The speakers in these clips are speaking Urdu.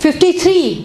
53,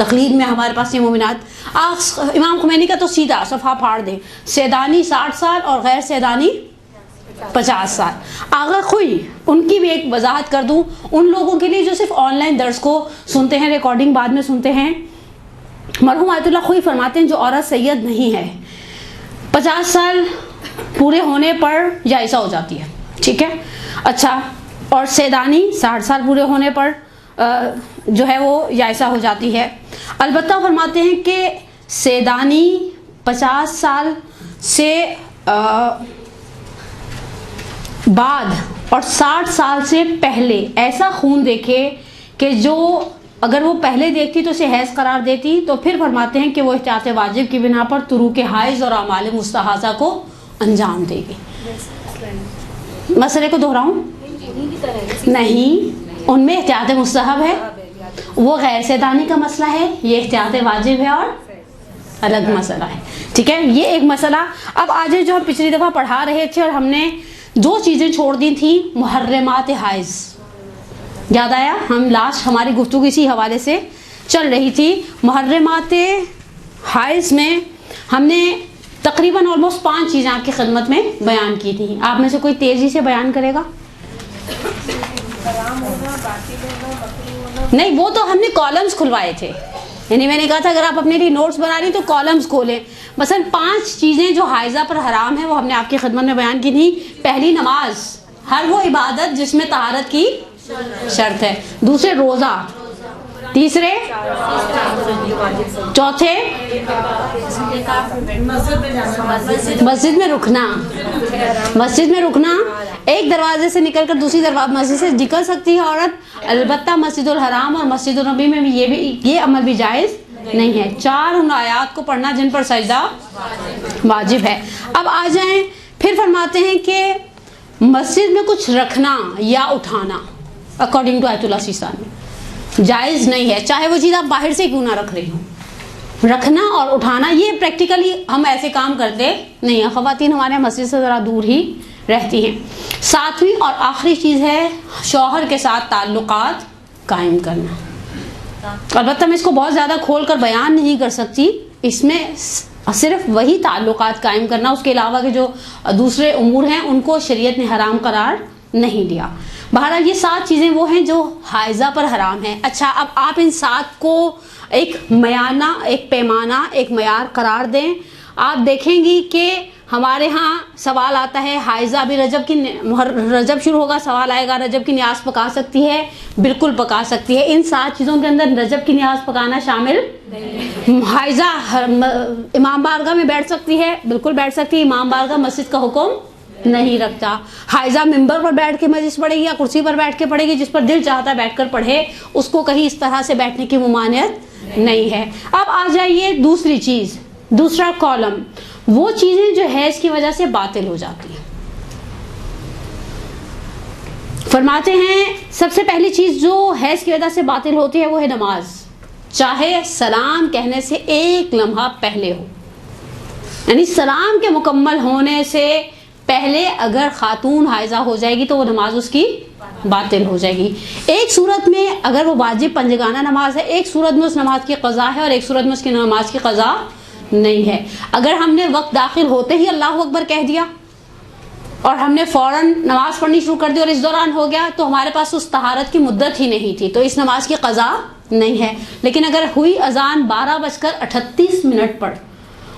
تقلید میں ہمارے پاس یہ مومنات، امام خمینی کا تو سیدھا صفحہ پھاڑ دیں، سیدانی 60 سال اور غیر سیدانی 50 سال. اگر کوئی ان کی بھی ایک وضاحت کر دوں ان لوگوں کے لیے جو صرف آن لائن درس کو سنتے ہیں، ریکارڈنگ بعد میں سنتے ہیں. مرحوم آیت اللہ خوئی فرماتے ہیں جو عورت سید نہیں ہے 50 سال پورے ہونے پر جائزہ ہو جاتی ہے، ٹھیک ہے. اچھا، اور سیدانی 60 سال پورے ہونے پر جو ہے وہ جائزہ ہو جاتی ہے. البتہ فرماتے ہیں کہ سیدانی 50 سال سے بعد اور 60 سال سے پہلے ایسا خون دیکھے کہ جو اگر وہ پہلے دیکھتی تو اسے حیض قرار دیتی، تو پھر فرماتے ہیں کہ وہ احتیاط واجب کی بنا پر تروک حائض اور اعمال مستحاضہ کو انجام دے گی. مسئلے کو دہراؤں؟ نہیں، ان میں احتیاط مستحب ہے، وہ غیر سیدانی کا مسئلہ ہے، یہ احتیاط واجب ہے اور الگ مسئلہ ہے. ٹھیک ہے، یہ ایک مسئلہ. اب آج جو ہم پچھلی دفعہ پڑھا رہے تھے اور ہم نے دو چیزیں چھوڑ دی تھیں، محرمات حائض، یاد آیا؟ ہم لاسٹ ہماری گفتگو اسی حوالے سے چل رہی تھی. محرمات حائض میں ہم نے تقریباً آلموسٹ 5 چیزیں آپ کی خدمت میں بیان کی تھیں. آپ میں سے کوئی تیزی سے بیان کرے گا؟ نہیں، وہ تو ہم نے کالمز کھلوائے تھے، یعنی میں نے کہا تھا اگر آپ اپنے لیے نوٹس بنا رہی تو کالمز کھولیں. مثلا 5 چیزیں جو حائضہ پر حرام ہیں وہ ہم نے آپ کی خدمت میں بیان کی تھی. پہلی، نماز، ہر وہ عبادت جس میں طہارت کی شرط ہے. دوسرے، روزہ. تیسرے، چوتھے، مسجد میں رکنا. مسجد میں رکنا، ایک دروازے سے نکل کر دوسری مسجد سے نکل سکتی ہے عورت، البتہ مسجد الحرام اور مسجد النبی میں بھی یہ عمل بھی جائز نہیں ہے. 4 ان آیات کو پڑھنا جن پر سجدہ واجب ہے. اب آ جائیں، پھر فرماتے ہیں کہ مسجد میں کچھ رکھنا یا اٹھانا اکارڈنگ ٹو آیت اللہ سیستانی جائز نہیں ہے، چاہے وہ چیز آپ باہر سے کیوں نہ رکھ رہی ہوں. رکھنا اور اٹھانا یہ پریکٹیکلی ہم ایسے کام کرتے نہیں ہیں. خواتین ہمارے مسجد سے ذرا دور ہی رہتی ہیں. 7ویں اور آخری چیز ہے شوہر کے ساتھ تعلقات قائم کرنا. البتہ میں اس کو بہت زیادہ کھول کر بیان نہیں کر سکتی، اس میں صرف وہی تعلقات قائم کرنا، اس کے علاوہ کے جو دوسرے امور ہیں ان کو شریعت نے حرام قرار نہیں دیا. بہرحال یہ 7 چیزیں وہ ہیں جو حائضہ پر حرام ہیں. اچھا، اب آپ ان 7 کو ایک میانہ، ایک پیمانہ، ایک معیار قرار دیں. آپ دیکھیں گی کہ ہمارے ہاں سوال آتا ہے حائضہ ابھی رجب شروع ہوگا، سوال آئے گا رجب کی نیاز پکا سکتی ہے؟ بالکل پکا سکتی ہے. ان 7 چیزوں کے اندر رجب کی نیاز پکانا شامل نہیں. حائضہ امام بارگاہ میں بیٹھ سکتی ہے؟ بالکل بیٹھ سکتی ہے. امام بارگاہ مسجد کا حکم نہیں رکھتا. حائضہ ممبر پر بیٹھ کے مجلس پڑھے گی یا کرسی پر بیٹھ کے پڑھے گی، جس پر دل چاہتا ہے بیٹھ کر پڑھے، اس کو کہیں اس طرح سے بیٹھنے کی ممانعت نہیں ہے. اب آ جائیے دوسری چیز، دوسرا کالم، وہ چیزیں جو حیض کی وجہ سے باطل ہو جاتی ہیں. فرماتے ہیں سب سے پہلی چیز جو حیض کی وجہ سے باطل ہوتی ہے وہ ہے نماز، چاہے سلام کہنے سے 1 لمحہ پہلے ہو. یعنی سلام کے مکمل ہونے سے پہلے اگر خاتون حائضہ ہو جائے گی تو وہ نماز اس کی باطل ہو جائے گی. ایک صورت میں اگر وہ واجب پنجگانہ نماز ہے، ایک صورت میں اس نماز کی قضا ہے اور ایک صورت میں اس کی نماز کی قضا نہیں ہے. اگر ہم نے وقت داخل ہوتے ہی اللہ اکبر کہہ دیا اور ہم نے فوراً نماز پڑھنی شروع کر دی اور اس دوران ہو گیا تو ہمارے پاس اس طہارت کی مدت ہی نہیں تھی، تو اس نماز کی قضا نہیں ہے. لیکن اگر ہوئی اذان 12:38 پر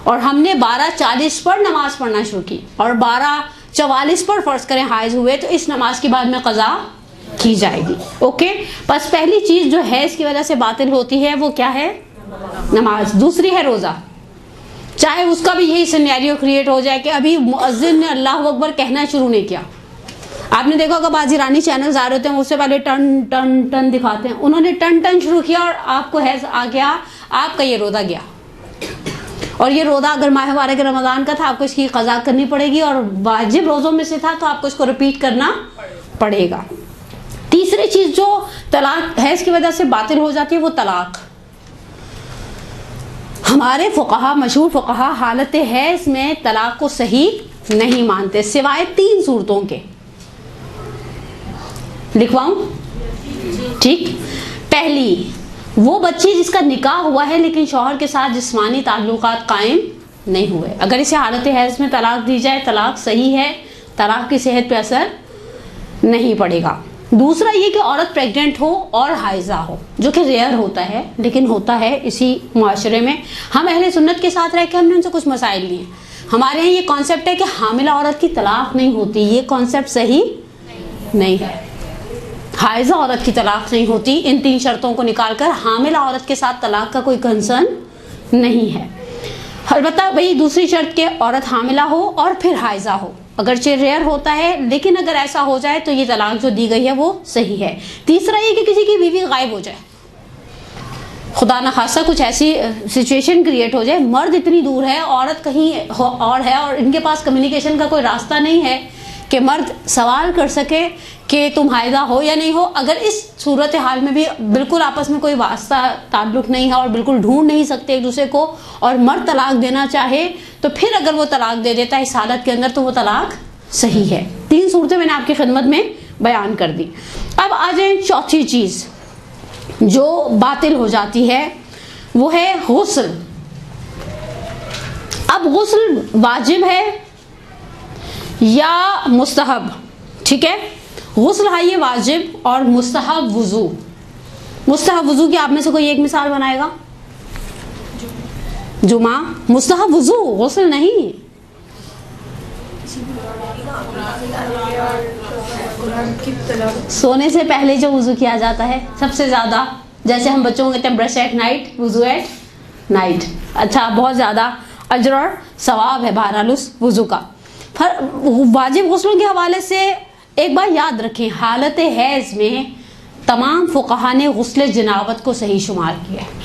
اور ہم نے 12:40 پر نماز پڑھنا شروع کی اور 12:44 پر فرض کریں حائض ہوئے تو اس نماز کی بعد میں قضا کی جائے گی. اوکے، بس پہلی چیز جو حیض کی وجہ سے باطل ہوتی ہے وہ کیا ہے؟ نماز. دوسری ہے روزہ، چاہے اس کا بھی یہی سینیریو کریٹ ہو جائے کہ ابھی مؤذن نے اللہ اکبر کہنا شروع نہیں کیا. آپ نے دیکھا ہوگا بعض ایرانی چینلز آ رہے ہوتے ہیں، اس سے پہلے ٹن ٹن ٹن دکھاتے ہیں. انہوں نے ٹن ٹن شروع کیا اور آپ کو حیض آ گیا، آپ کا یہ روزہ گیا. اور یہ روزہ اگر ماہ مبارک رمضان کا تھا آپ کو اس کی قضا کرنی پڑے گی، اور واجب روزوں میں سے تھا تو آپ کو اس کو ریپیٹ کرنا پڑے گا. تیسری چیز جو طلاق حیض کی وجہ سے باطل ہو جاتی ہے وہ طلاق. ہمارے فقہا، مشہور فقہا، حالت حیض میں طلاق کو صحیح نہیں مانتے سوائے 3 صورتوں کے. لکھواؤں؟ ٹھیک. پہلی، وہ بچی جس کا نکاح ہوا ہے لیکن شوہر کے ساتھ جسمانی تعلقات قائم نہیں ہوئے، اگر اسے حالت حیض میں طلاق دی جائے طلاق صحیح ہے، طلاق کی صحت پہ اثر نہیں پڑے گا۔ دوسرا یہ کہ عورت پریگننٹ ہو اور حائضہ ہو، جو کہ ریئر ہوتا ہے لیکن ہوتا ہے اسی معاشرے میں۔ ہم اہل سنت کے ساتھ رہ کے ہم نے ان سے کچھ مسائل لیے، ہمارے یہاں یہ کانسیپٹ ہے کہ حاملہ عورت کی طلاق نہیں ہوتی، یہ کانسیپٹ صحیح نہیں ہے۔ حائضہ عورت کی طلاق نہیں ہوتی، ان 3 شرطوں کو نکال کر حاملہ عورت کے ساتھ طلاق کا کوئی کنسرن نہیں ہے۔ البتہ بھئی دوسری شرط کہ عورت حاملہ ہو اور پھر حائضہ ہو، اگرچہ ریئر ہوتا ہے لیکن اگر ایسا ہو جائے تو یہ طلاق جو دی گئی ہے وہ صحیح ہے۔ تیسرا یہ کہ کسی کی بیوی غائب ہو جائے، خدا نخواستہ کچھ ایسی سچویشن کریٹ ہو جائے، مرد اتنی دور ہے عورت کہیں اور ہے اور ان کے پاس کمیونیکیشن کا کوئی راستہ نہیں ہے کہ مرد سوال کر سکے کہ تم حائضہ ہو یا نہیں ہو۔ اگر اس صورتحال میں بھی بالکل آپس میں کوئی واسطہ تعلق نہیں ہے اور بالکل ڈھونڈ نہیں سکتے ایک دوسرے کو اور مرد طلاق دینا چاہے تو پھر اگر وہ طلاق دے دیتا ہے اس حالت کے اندر تو وہ طلاق صحیح ہے۔ 3 صورتیں میں نے آپ کی خدمت میں بیان کر دی۔ اب آ جائیں چوتھی چیز جو باطل ہو جاتی ہے، وہ ہے غسل۔ اب غسل واجب ہے یا مستحب؟ ٹھیک ہے، غسل ہے یہ واجب اور مستحب وضو۔ مستحب وضو کی آپ میں سے کوئی ایک مثال بنائے گا؟ جمعہ مستحب وضو، غسل نہیں۔ سونے سے پہلے جو وضو کیا جاتا ہے سب سے زیادہ، جیسے ہم بچوں کو کہتے ہیں برش ایٹ نائٹ، وضو ایٹ نائٹ، اچھا بہت زیادہ اجر اور ثواب ہے بہرحال اس وضو کا۔ واجب غسلوں کے حوالے سے ایک بار یاد رکھیں، حالت حیض میں تمام فقہا نے غسل جنابت کو صحیح شمار کیا ہے۔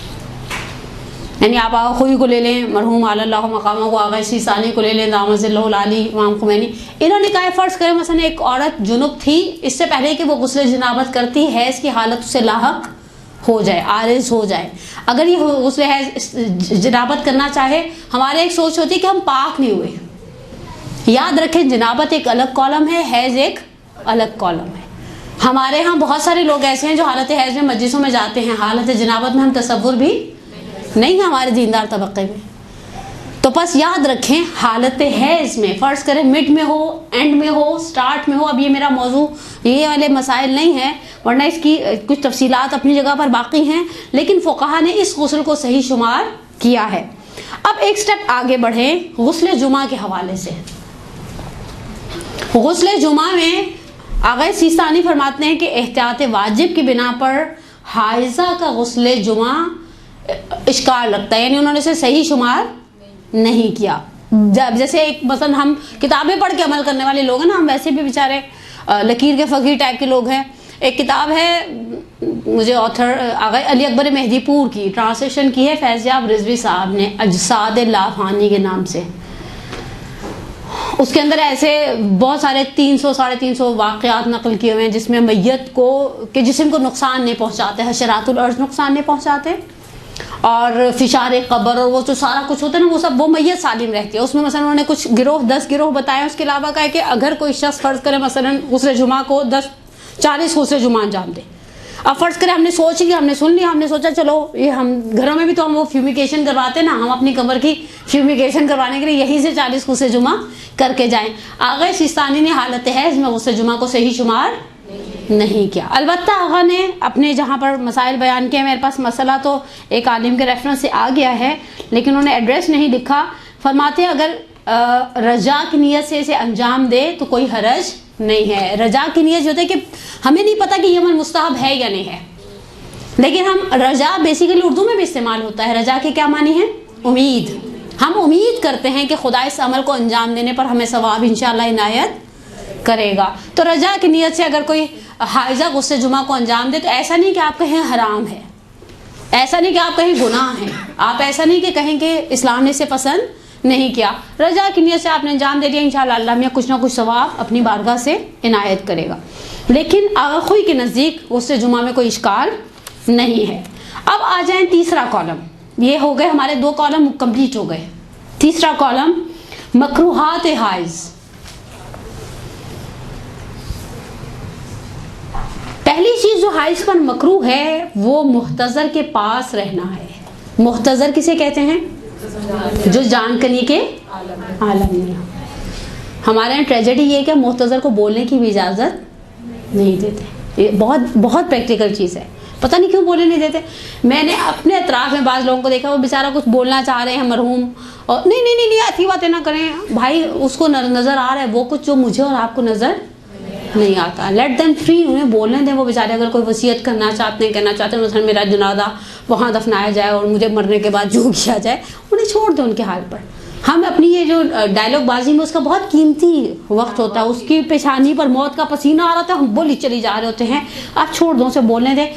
یعنی آپ آغا خوئی کو لے لیں، مرحوم علی اللہ مقامہ کو، آغا سیستانی کو لے لیں، دامت اللہ العالی، امام خمینی، انہوں نے کہا فرض کریں مثلا ایک عورت جنب تھی، اس سے پہلے کہ وہ غسل جنابت کرتی حیض کی حالت اسے لاحق ہو جائے، عارض ہو جائے، اگر یہ غسل حیض جنابت کرنا چاہے، ہمارے ایک سوچ ہوتی ہے کہ ہم پاک نہیں ہوئے۔ یاد رکھیں جنابت ایک الگ کالم ہے، حیض ایک الگ کالم ہے۔ ہمارے ہاں بہت سارے لوگ ایسے ہیں جو حالت حیض میں مجلسوں میں جاتے ہیں، حالت جنابت میں ہم تصور بھی نہیں ہے ہمارے دیندار طبقے میں۔ تو بس یاد رکھیں حالت حیض میں، فرض کریں مڈ میں ہو، اینڈ میں ہو، سٹارٹ میں ہو، اب یہ میرا موضوع یہ والے مسائل نہیں ہیں ورنہ اس کی کچھ تفصیلات اپنی جگہ پر باقی ہیں، لیکن فقہا نے اس غسل کو صحیح شمار کیا ہے۔ اب ایک سٹیپ آگے بڑھیں غسل جمعہ کے حوالے سے۔ غسل جمعہ میں آغا سیستانی فرماتے ہیں کہ احتیاط واجب کی بنا پر حائضہ کا غسل جمعہ اشکال لگتا ہے، یعنی انہوں نے اسے صحیح شمار نہیں کیا۔ جیسے ایک مثلا ہم کتابیں پڑھ کے عمل کرنے والے لوگ ہیں نا، ہم ویسے بھی بیچارے لکیر کے فقیر ٹائپ کے لوگ ہیں۔ ایک کتاب ہے، مجھے آتھر آغا علی اکبر مہدی پور کی ٹرانسلیشن کی ہے فیضیاب رضوی صاحب نے، اجساد لافانی کے نام سے۔ اس کے اندر ایسے بہت سارے 300 ساڑھے 300 واقعات نقل کیے ہوئے ہیں جس میں میت کو کے جسم کو نقصان نہیں پہنچاتے، حشرات الارض نقصان نہیں پہنچاتے، اور فشار قبر اور وہ جو سارا کچھ ہوتا ہے نا وہ سب، وہ میت سالم رہتی ہے۔ اس میں مثلا انہوں نے کچھ گروہ 10 گروہ بتائے، اس کے علاوہ کہا کہ اگر کوئی شخص فرض کرے مثلا غسل جمعہ کو 40 غسل جمعہ انجام دے، اب فرض کرے ہم نے سوچ لیا، ہم نے سن لیا، ہم نے سوچا چلو یہ ہم گھروں میں بھی تو ہم وہ فیومیگیشن کرواتے نا، ہم اپنی قبر کی فیومیگیشن کروانے کے لیے یہیں سے 40 غسل جمعہ کر کے جائیں۔ آغا سیستانی نے حالت حیض میں غسل جمعہ کو صحیح شمار نہیں کیا۔ البتہ آغا نے اپنے جہاں پر مسائل بیان کیے، میرے پاس مسئلہ تو ایک عالم کے ریفرنس سے آ گیا ہے لیکن انہوں نے ایڈریس نہیں لکھا۔ فرماتے ہیں اگر رجا کی نیت سے اسے انجام دے تو کوئی حرج نہیں ہے۔ رجا کی نیت جو ہوتا ہے کہ ہمیں نہیں پتا کہ یہ عمل مستحب ہے یا نہیں ہے، لیکن ہم رجا بیسیکلی اردو میں بھی استعمال ہوتا ہے۔ رجا کے کیا معنی ہے؟ امید۔ ہم امید کرتے ہیں کہ خدا اس عمل کو انجام دینے پر ہمیں ثواب انشاءاللہ عنایت کرے گا۔ تو رجا کی نیت سے اگر کوئی حائضہ غسل جمعہ کو انجام دے تو ایسا نہیں کہ آپ کہیں حرام ہے، ایسا نہیں کہ آپ کہیں گناہ ہے، آپ ایسا نہیں کہ کہیں کہ اسلام نے اسے پسند نہیں کیا، رجا کی نیت سے آپ نے انجام دے دیا، انشاءاللہ اللہ میں کچھ نہ کچھ ثواب اپنی بارگاہ سے عنایت کرے گا۔ لیکن آغا خوئی کے نزدیک غسل جمعہ میں کوئی اشکال نہیں ہے۔ اب آ جائیں تیسرا کالم، یہ ہو گئے ہمارے 2 کالم کمپلیٹ ہو گئے۔ تیسرا کالم مکروہات حائض۔ پہلی چیز جو حائض پر مکروہ ہے وہ محتضر کے پاس رہنا ہے. محتضر کسے کہتے ہیں؟ جو جان کنی کے عالم میں. ہمارے یہاں ٹریجڈی یہ ہے کہ محتضر کو بولنے کی بھی اجازت نہیں دیتے. یہ بہت بہت پریکٹیکل چیز ہے, پتہ نہیں کیوں بولنے نہیں دیتے. میں نے اپنے اطراف میں بعض لوگوں کو دیکھا, وہ بیچارہ کچھ بولنا چاہ رہے ہیں مرحوم, اور نہیں ایسی باتیں نہ کریں. بھائی اس کو نظر آ رہا ہے وہ کچھ جو مجھے اور آپ کو نظر نہیں آتا. لیٹ دیم فری, انہیں بولنے دیں. وہ بیچارے اگر کوئی وصیت کرنا چاہتے ہیں, کہنا چاہتے ہیں مثلا میرا جنازہ وہاں دفنایا جائے اور مجھے مرنے کے بعد جو کیا جائے, انہیں چھوڑ دیں ان کے حال پر. ہم اپنی یہ جو ڈائلاگ بازی میں اس کا بہت قیمتی وقت ہوتا ہے, اس کی پیشانی پر موت کا پسینہ آ رہا تھا, ہم بولی چلی جا رہے ہوتے ہیں. آپ چھوڑ دو, اسے بولنے دیں.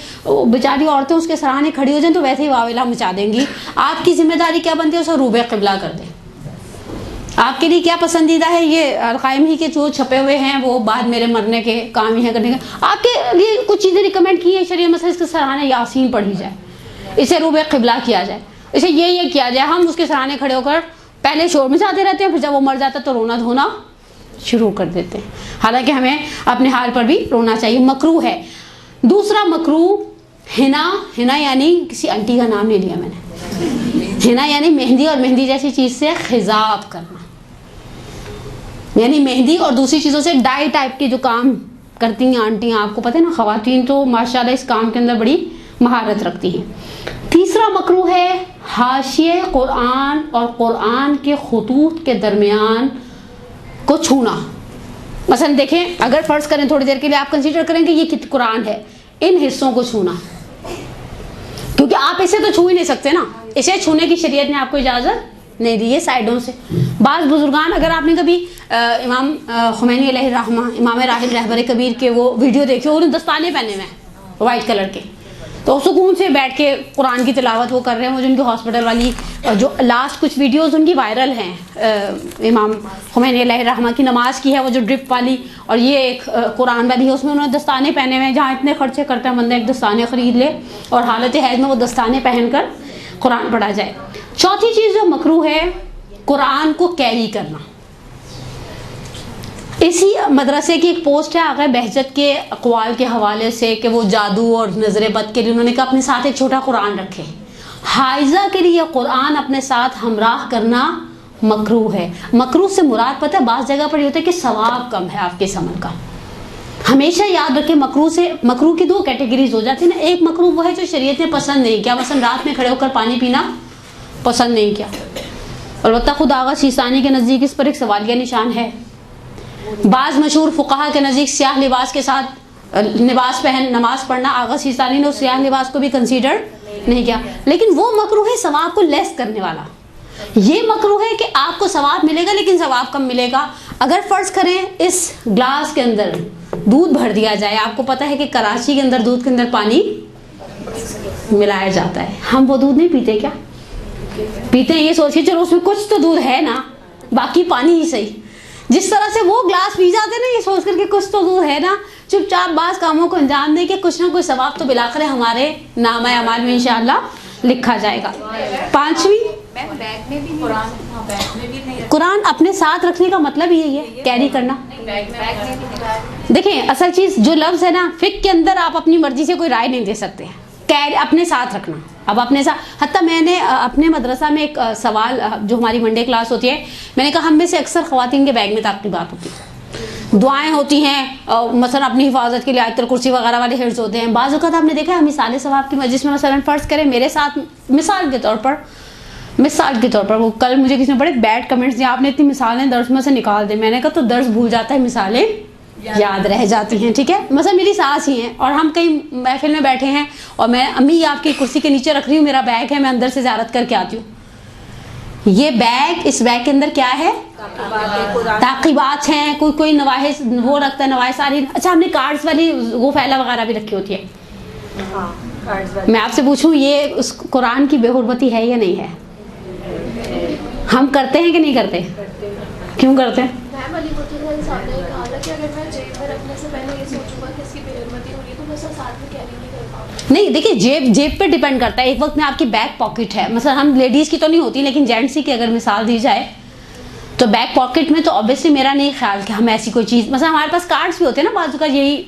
بیچاری عورتیں اس کے سراہنے کھڑی ہو جائیں تو ویسے ہی واویلا مچا دیں گی. آپ کی ذمہ داری کیا بنتی ہے؟ اسے روبہ قبلہ کر دیں. آپ کے لیے کیا پسندیدہ ہے؟ یہ القائم ہی کے جو چھپے ہوئے ہیں وہ بعد میرے مرنے کے کام ہی ہے کرنے کے. آپ کے لیے کچھ چیزیں ریکمینڈ کی ہیں شریعت, مثلا اس کے سراہنے یاسین پڑھی جائے, اسے روبہ قبلہ کیا جائے, اسے یہ کیا جائے. ہم اس کے سراہنے کھڑے ہو کر پہلے شور مچاتے رہتے ہیں, پھر جب وہ مر جاتا ہے تو رونا دھونا شروع کر دیتے ہیں. حالانکہ ہمیں اپنے حال پر بھی رونا چاہیے. مکروہ ہے. دوسرا مکروہ ہنا یعنی کسی انٹی کا نام نہیں لیا میں نے. ہنا یعنی مہندی, اور مہندی جیسی چیز سے خضاب کرنا, یعنی مہندی اور دوسری چیزوں سے ڈائی ٹائپ کے جو کام کرتی ہیں آنٹیاں, آپ کو پتہ ہے نا, خواتین تو ماشاءاللہ اس کام کے اندر بڑی مہارت رکھتی ہیں. تیسرا مکروہ ہے حاشیے قرآن اور قرآن کے خطوط کے درمیان کو چھونا. مثلا دیکھیں, اگر فرض کریں تھوڑی دیر کے لیے آپ کنسیڈر کریں کہ یہ قرآن ہے, ان حصوں کو چھونا, کیونکہ آپ اسے تو چھو ہی نہیں سکتے نا, اسے چھونے کی شریعت نے آپ کو اجازت نہیں دی ہے سائڈوں سے. بعض بزرگان, اگر آپ نے کبھی امام خمینی علیہ الرحمہ, امام راحل رہبر کبیر کے وہ ویڈیو دیکھے, انہوں نے دستانے پہنے ہوئے ہیں وائٹ کلر کے, تو سکون سے بیٹھ کے قرآن کی تلاوت وہ کر رہے ہیں. وہ جو ان کی ہاسپٹل والی جو لاسٹ کچھ ویڈیوز ان کی وائرل ہیں, امام خمینی علیہ الرحمہ کی نماز کی ہے, وہ جو ڈرپ والی, اور یہ ایک قرآن والی ہے, اس میں انہوں نے دستانے پہنے ہوئے ہیں. جہاں اتنے خرچے کرتا ہے بندہ ایک دستانے خرید لے اور حالت حیض میں وہ دستانے پہن کر قرآن پڑھا جائے. چوتھی چیز جو مکروہ ہے, قرآن کو کیری کرنا. اسی مدرسے کی ایک پوسٹ ہے آقا بہجت کے اقوال کے حوالے سے کہ وہ جادو اور نظر بد کے لیے انہوں نے کہا اپنے ساتھ ایک چھوٹا قرآن رکھے. حائضہ کے لیے قرآن اپنے ساتھ ہمراہ کرنا مکروہ ہے. مکروہ سے مراد پتہ ہے بعض جگہ پر یہ ہوتا ہے کہ ثواب کم ہے آپ کے عمل کا. ہمیشہ یاد رکھیں مکروہ کی دو کیٹیگریز ہو جاتی ہیں نا. ایک مکروہ وہ ہے جو شریعت نے پسند نہیں کیا, مثلا رات میں کھڑے ہو کر پانی پینا پسند نہیں کیا. البتہ خود آغا سیستانی کے نزدیک اس پر ایک سوالیہ نشان ہے. بعض مشہور فقہا کے نزدیک سیاہ لباس کے ساتھ لباس پہن نماز پڑھنا, آغا سیستانی نے اس سیاہ لباس کو بھی کنسیڈر نہیں کیا, لیکن وہ مکروہ ہے ثواب کو لیس کرنے والا. یہ مکروہ ہے کہ آپ کو ثواب ملے گا لیکن ثواب کم ملے گا. اگر فرض کریں اس گلاس کے اندر دودھ بھر دیا جائے, آپ کو پتہ ہے کہ کراچی کے اندر دودھ کے اندر پانی ملایا جاتا ہے, ہم وہ دودھ نہیں پیتے کیا؟ پیتے ہیں, یہ سوچ کے چلو اس میں کچھ تو دودھ ہے نا, باقی پانی ہی صحیح. جس طرح سے وہ گلاس پی جاتے ہیں نا یہ سوچ کر کے کچھ تو دودھ ہے نا, چپ چاپ بعض کاموں کو انجام دیں کہ کچھ نہ کچھ ثواب تو بلاخر ہمارے نامہ اعمال میں انشاءاللہ لکھا جائے گا. پانچویں, قرآن اپنے ساتھ رکھنے کا مطلب یہی ہے, کیری کرنا. دیکھیں اصل چیز جو لفظ ہے نا, فقہ کے اندر آپ اپنی مرضی سے کوئی رائے نہیں دے سکتے. اپنے ساتھ رکھنا, اب اپنے ساتھ, حتیٰ میں نے اپنے مدرسہ میں ایک سوال, جو ہماری منڈے کلاس ہوتی ہے, میں نے کہا ہم میں سے اکثر خواتین کے بیگ میں تعقیبات ہوتی ہیں, دعائیں ہوتی ہیں, مثلا اپنی حفاظت کے لیے آیت الکرسی وغیرہ والے حفظ ہوتے ہیں. بعض اوقات آپ نے دیکھا ہے مثال ثواب کی مجلس میں مثلا فرض کریں میرے ساتھ مثال کے طور پر وہ کل مجھے کسی نے بڑے بیڈ کمنٹس دیے, آپ نے اتنی مثالیں درس میں سے نکال دیں. میں نے کہا تو درس بھول جاتا ہے, مثالیں یاد رہ جاتی ہیں. ٹھیک ہے, مثلا میری ساس ہی ہیں اور ہم کہیں محفل میں بیٹھے ہیں اور میں امی آپ کی کرسی کے نیچے رکھ رہی ہوں, میرا بیگ ہے, میں اندر سے زیارت کر کے آتی ہوں. یہ بیگ, اس بیگ کے اندر کیا ہے؟ تعقیبات ہیں. کوئی نواحس وہ رکھتا ہے, نواحس ساری. اچھا, ہم نے کارڈز والی وہ پھیلا وغیرہ بھی رکھی ہوتی ہے. میں آپ سے پوچھوں یہ اس قرآن کی بے حرمتی ہے یا نہیں ہے؟ ہم کرتے ہیں کہ نہیں کرتے؟ کیوں کرتے ہیں؟ نہیں دیکھیے, جیب پہ ڈیپینڈ کرتا ہے. ایک وقت میں آپ کی بیک پاکٹ ہے, مثلا ہم لیڈیز کی تو نہیں ہوتی لیکن جینٹس کی اگر مثال دی جائے تو بیک پاکٹ میں تو obviously میرا نہیں خیال کہ ہم ایسی کوئی چیز, مثلا ہمارے پاس کارڈز بھی ہوتے ہیں نا بعض کا, یہی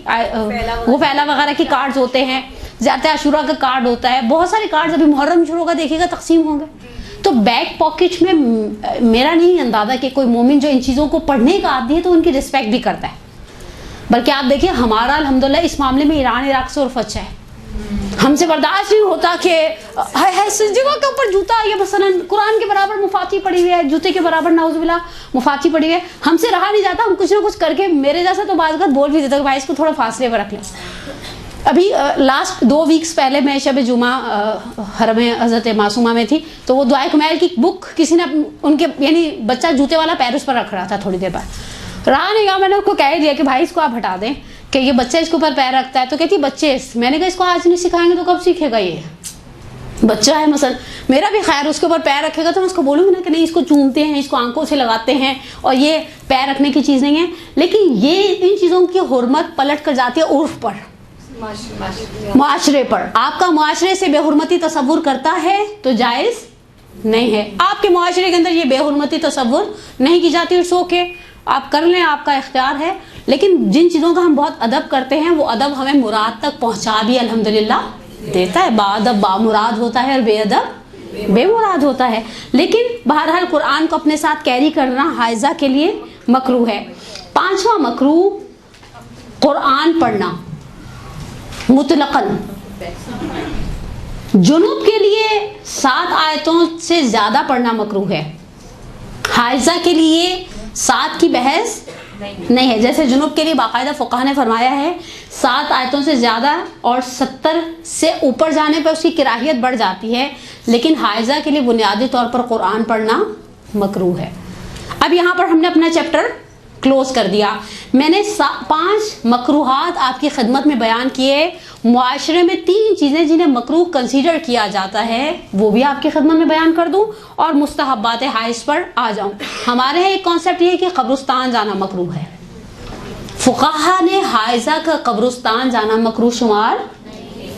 وہ پھیلا وغیرہ کے کارڈز ہوتے ہیں, زیادہ عاشورہ کا کارڈ ہوتا ہے, بہت سارے کارڈز ابھی محرم شروع ہوگا دیکھیے گا تقسیم ہوں گے. تو بیک پاکٹ میں میرا نہیں اندازہ کہ کوئی مومن جو ان چیزوں کو پڑھنے کا عادی ہے تو ان کی رسپیکٹ بھی کرتا ہے. بلکہ آپ دیکھیں ہمارا الحمدللہ اس معاملے میں ایران عراق سے عرف اچھا ہے. ہم سے برداشت نہیں ہوتا کہ جگہ کے اوپر جوتا یا مثلا قرآن کے برابر مفاتی پڑی ہوئی ہے, جوتے کے برابر نعوذ باللہ مفاتی پڑی ہوئی ہے, ہم سے رہا نہیں جاتا, ہم کچھ نہ کچھ کر کے, میرے جیسا تو بعض بول بھی دیتا کہ بھائی اس کو تھوڑا فاصلے پر رکھ لیں. ابھی لاسٹ 2 ویکس پہلے میں شب جمعہ حرم حضرت معصومہ میں تھی, تو وہ دعائے کمیل کی بک کسی نے ان کے یعنی بچہ جوتے والا پیر اس پر رکھ رہا تھا, تھوڑی دیر بعد رہا نہیں گیا, میں نے اس کو کہہ دیا کہ بھائی اس کو آپ ہٹا دیں کہ یہ بچہ اس کے اوپر پیر رکھتا ہے. تو کہتی بچے, میں نے کہا اس کو آج نہیں سکھائیں گے تو کب سیکھے گا, یہ بچہ ہے مثلا میرا بھی خیر اس کے اوپر پیر رکھے گا تو میں اس کو بولوں گی نا کہ نہیں اس کو چومتے ہیں, اس کو آنکھوں سے لگاتے ہیں, اور یہ پیر رکھنے کی چیز نہیں ہے. لیکن یہ ان چیزوں کی حرمت پلٹ کر جاتی ہے عرف پر, معاشرے پر. آپ کا معاشرے سے بے حرمتی تصور کرتا ہے تو جائز نہیں ہے. آپ کے معاشرے کے اندر یہ بے حرمتی تصور نہیں کی جاتی, اٹس اوکے, آپ کر لیں, آپ کا اختیار ہے. لیکن جن چیزوں کا ہم بہت ادب کرتے ہیں وہ ادب ہمیں مراد تک پہنچا بھی الحمدللہ دیتا ہے. با مراد ہوتا ہے اور بے ادب بے مراد ہوتا ہے. لیکن بہرحال قرآن کو اپنے ساتھ کیری کرنا حائضہ کے لیے مکروہ ہے. 5واں مکروہ قرآن پڑھنا مطلقاً. جنوب کے لیے 7 آیتوں سے زیادہ پڑھنا مکروہ ہے. حائضہ کے لیے 7 کی بحث نہیں ہے. جیسے جنوب کے لیے باقاعدہ فقہا نے فرمایا ہے 7 آیتوں سے زیادہ اور 70 سے اوپر جانے پر اس کی کراہیت بڑھ جاتی ہے. لیکن حائضہ کے لیے بنیادی طور پر قرآن پڑھنا مکروہ ہے. اب یہاں پر ہم نے اپنا چیپٹر کلوز کر دیا. میں نے 5 مکروہات آپ کی خدمت میں بیان کیے. معاشرے میں 3 چیزیں جنہیں مکروہ کنسیڈر کیا جاتا ہے وہ بھی آپ کی خدمت میں بیان کر دوں, اور مستحبات حائض پر آ جاؤں. ہمارے یہاں ایک کانسیپٹ یہ ہے کہ قبرستان جانا مکروہ ہے. فقہا نے حائضہ کا قبرستان جانا مکروہ شمار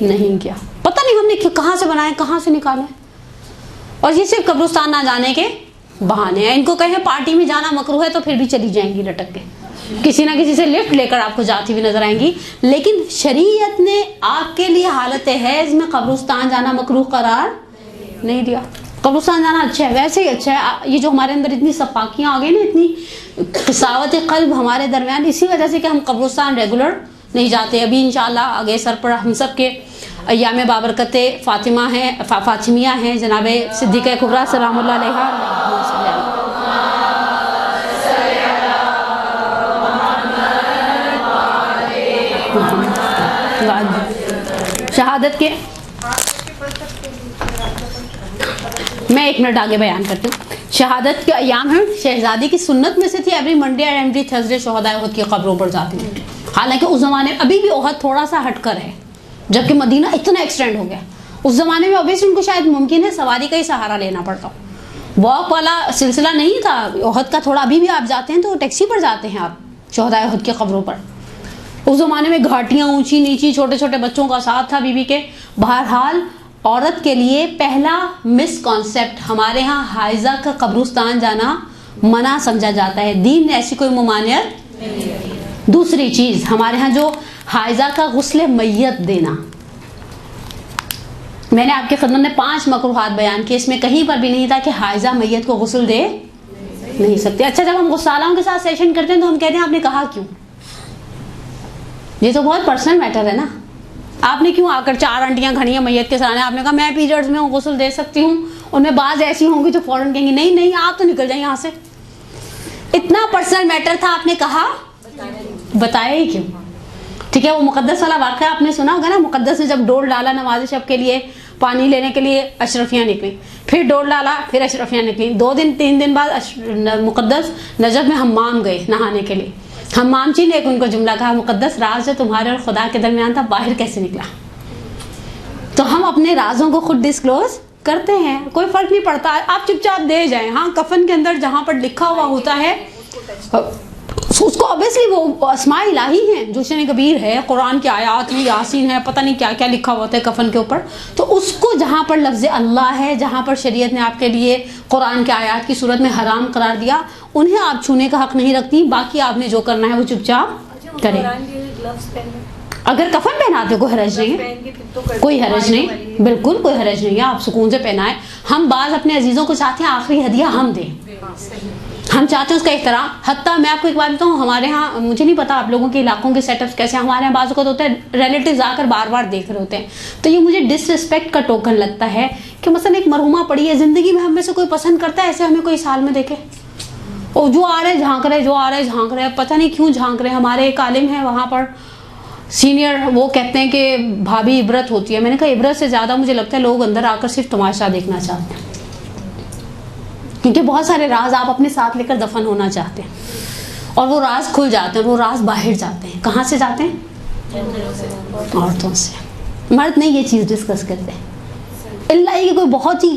نہیں کیا. پتہ نہیں ہم نے کہاں سے بنائے, کہاں سے نکالے, اور یہ صرف قبرستان نہ جانے کے بہانے ہیں. ان کو کہیں پارٹی میں جانا مکروہ ہے تو پھر بھی چلی جائیں گی لٹک کے, کسی نہ کسی سے لفٹ لے کر آپ کو جاتی ہوئی نظر آئیں گی. لیکن شریعت نے آپ کے لیے حالت حیض میں قبرستان جانا مکروہ قرار نہیں دیا. قبرستان جانا اچھا ہے, ویسے ہی اچھا ہے. یہ جو ہمارے اندر اتنی صفاکیاں آ گئی نا, اتنی قساوت قلب ہمارے درمیان, اسی وجہ سے کہ ہم قبرستان ریگولر نہیں جاتے. ابھی انشاءاللہ آگے سر پر ہم سب کے ایام بابرکت فاطمہ ہیں, فاطمیہ ہیں, جناب صدیقہ کبریٰ سلام اللہ علیہا. شہادت کے میں 1 منٹ آگے بیان کرتی ہوں. شہادت کے ایام ہیں, شہزادی کی سنت میں سے تھی ایوری منڈے اور ایوری تھرسڈے شہدائے احد کی قبروں پر جاتی ہیں. حالانکہ اس زمانے میں ابھی بھی احد تھوڑا سا ہٹ کر ہے, جبکہ مدینہ اتنا ایکسٹینڈ ہو گیا. اس زمانے میں اوبیسلی ان کو شاید ممکن ہے سواری کا ہی سہارا لینا پڑتا, واک والا سلسلہ نہیں تھا احد کا. تھوڑا ابھی بھی آپ جاتے ہیں تو ٹیکسی پر جاتے ہیں آپ شہدائے احد کی قبروں پر. اس زمانے میں گھاٹیاں اونچی نیچی, چھوٹے چھوٹے بچوں کا ساتھ تھا بیوی کے. بہرحال عورت کے لیے پہلا مس کانسیپٹ ہمارے ہاں حائضہ کا قبرستان جانا منع سمجھا جاتا ہے. دین نے ایسی کوئی ممانعت نہیں. دوسری چیز ہمارے ہاں جو حائضہ کا غسل میت دینا, میں نے آپ کی خدمت میں 5 مکروہات بیان کیے, اس میں کہیں پر بھی نہیں تھا کہ حائضہ میت کو غسل دے نہیں سکتے. اچھا جب ہم غسالاؤں کے ساتھ سیشن کرتے ہیں تو ہم کہتے ہیں آپ نے کہا کیوں؟ یہ تو بہت پرسنل میٹر ہے نا. آپ نے کیوں آ کر 4 انٹیاں کھڑی ہیں میت کے سامنے, آپ نے کہا میں پیریڈز میں ہوں غسل دے سکتی ہوں. ان میں بعض ایسی ہوں گی جو فوراً کہیں گی نہیں نہیں آپ تو نکل جائیں یہاں سے. اتنا پرسنل میٹر تھا, آپ نے کہا بتایا ہی کیوں؟ ٹھیک ہے, وہ مقدس والا واقعہ آپ نے سنا ہوگا نا, مقدس نے جب ڈول ڈالا نماز شب کے لیے پانی لینے کے لیے, اشرفیاں نکلی, پھر ڈول ڈالا, پھر اشرفیاں نکلی. 2-3 دن بعد مقدس نجف میں حمام گئے نہانے کے لیے. حمامچی نے ایک ان کو جملہ کہا, مقدس راز جو تمہارے اور خدا کے درمیان تھا باہر کیسے نکلا؟ تو ہم اپنے رازوں کو خود ڈسکلوز کرتے ہیں, کوئی فرق نہیں پڑتا, آپ چپ چاپ دے جائیں. ہاں کفن کے اندر جہاں پر لکھا ہوا ہوتا ہے اس کو obviously وہ اسماء الہی ہیں، جوشن کبیر ہے، قرآن کی آیات ہیں، یاسین ہے، پتہ نہیں کیا کیا لکھا ہوا ہوتا ہے کفن کے اوپر. تو اس کو جہاں پر لفظ اللہ ہے، جہاں پر شریعت نے آپ کے لیے قرآن کے آیات کی صورت میں حرام قرار دیا، انہیں آپ چھونے کا حق نہیں رکھتی. باقی آپ نے جو کرنا ہے وہ چپ چاپ کریں. اگر کفن پہناتے کوئی حرج نہیں ہے، کوئی حرج نہیں، بالکل کوئی حرج نہیں ہے، آپ سکون سے پہنائیں. ہم بعض اپنے عزیزوں کو چاہتے ہیں آخری ہدیہ ہم دیں، ہم چاہتے ہیں اس کا احترام. حتیٰ میں آپ کو ایک بات بتاؤں، ہمارے ہاں، مجھے نہیں پتا آپ لوگوں کے علاقوں کے سیٹ اپس کیسے ہیں، ہمارے یہاں بعض اوقات ہوتا ہے ریلیٹیوز آ کر بار بار دیکھ رہے ہوتے ہیں. تو یہ مجھے ڈس ریسپیکٹ کا ٹوکن لگتا ہے کہ مثلا ایک مرحومہ پڑی ہے، زندگی میں ہم میں سے کوئی پسند کرتا ہے ایسے ہمیں کوئی سال میں دیکھے، اور جو آ رہے جھانک رہے، جو آ رہے جھانک رہے، پتہ نہیں کیوں جھانک رہے. ہمارے ایک عالم ہیں وہاں پر سینئر، وہ کہتے ہیں کہ بھابھی عبرت ہوتی ہے. میں نے کہا عبرت سے زیادہ مجھے لگتا ہے لوگ اندر آ کر صرف تماشا دیکھنا چاہتے ہیں، کیونکہ بہت سارے راز آپ اپنے ساتھ لے کر دفن ہونا چاہتے ہیں، اور وہ راز کھل جاتے ہیں، وہ راز باہر جاتے ہیں. کہاں سے جاتے ہیں؟ عورتوں سے. مرد نہیں یہ چیز ڈسکس کرتے ہیں، اللہ یہ کوئی بہت ہی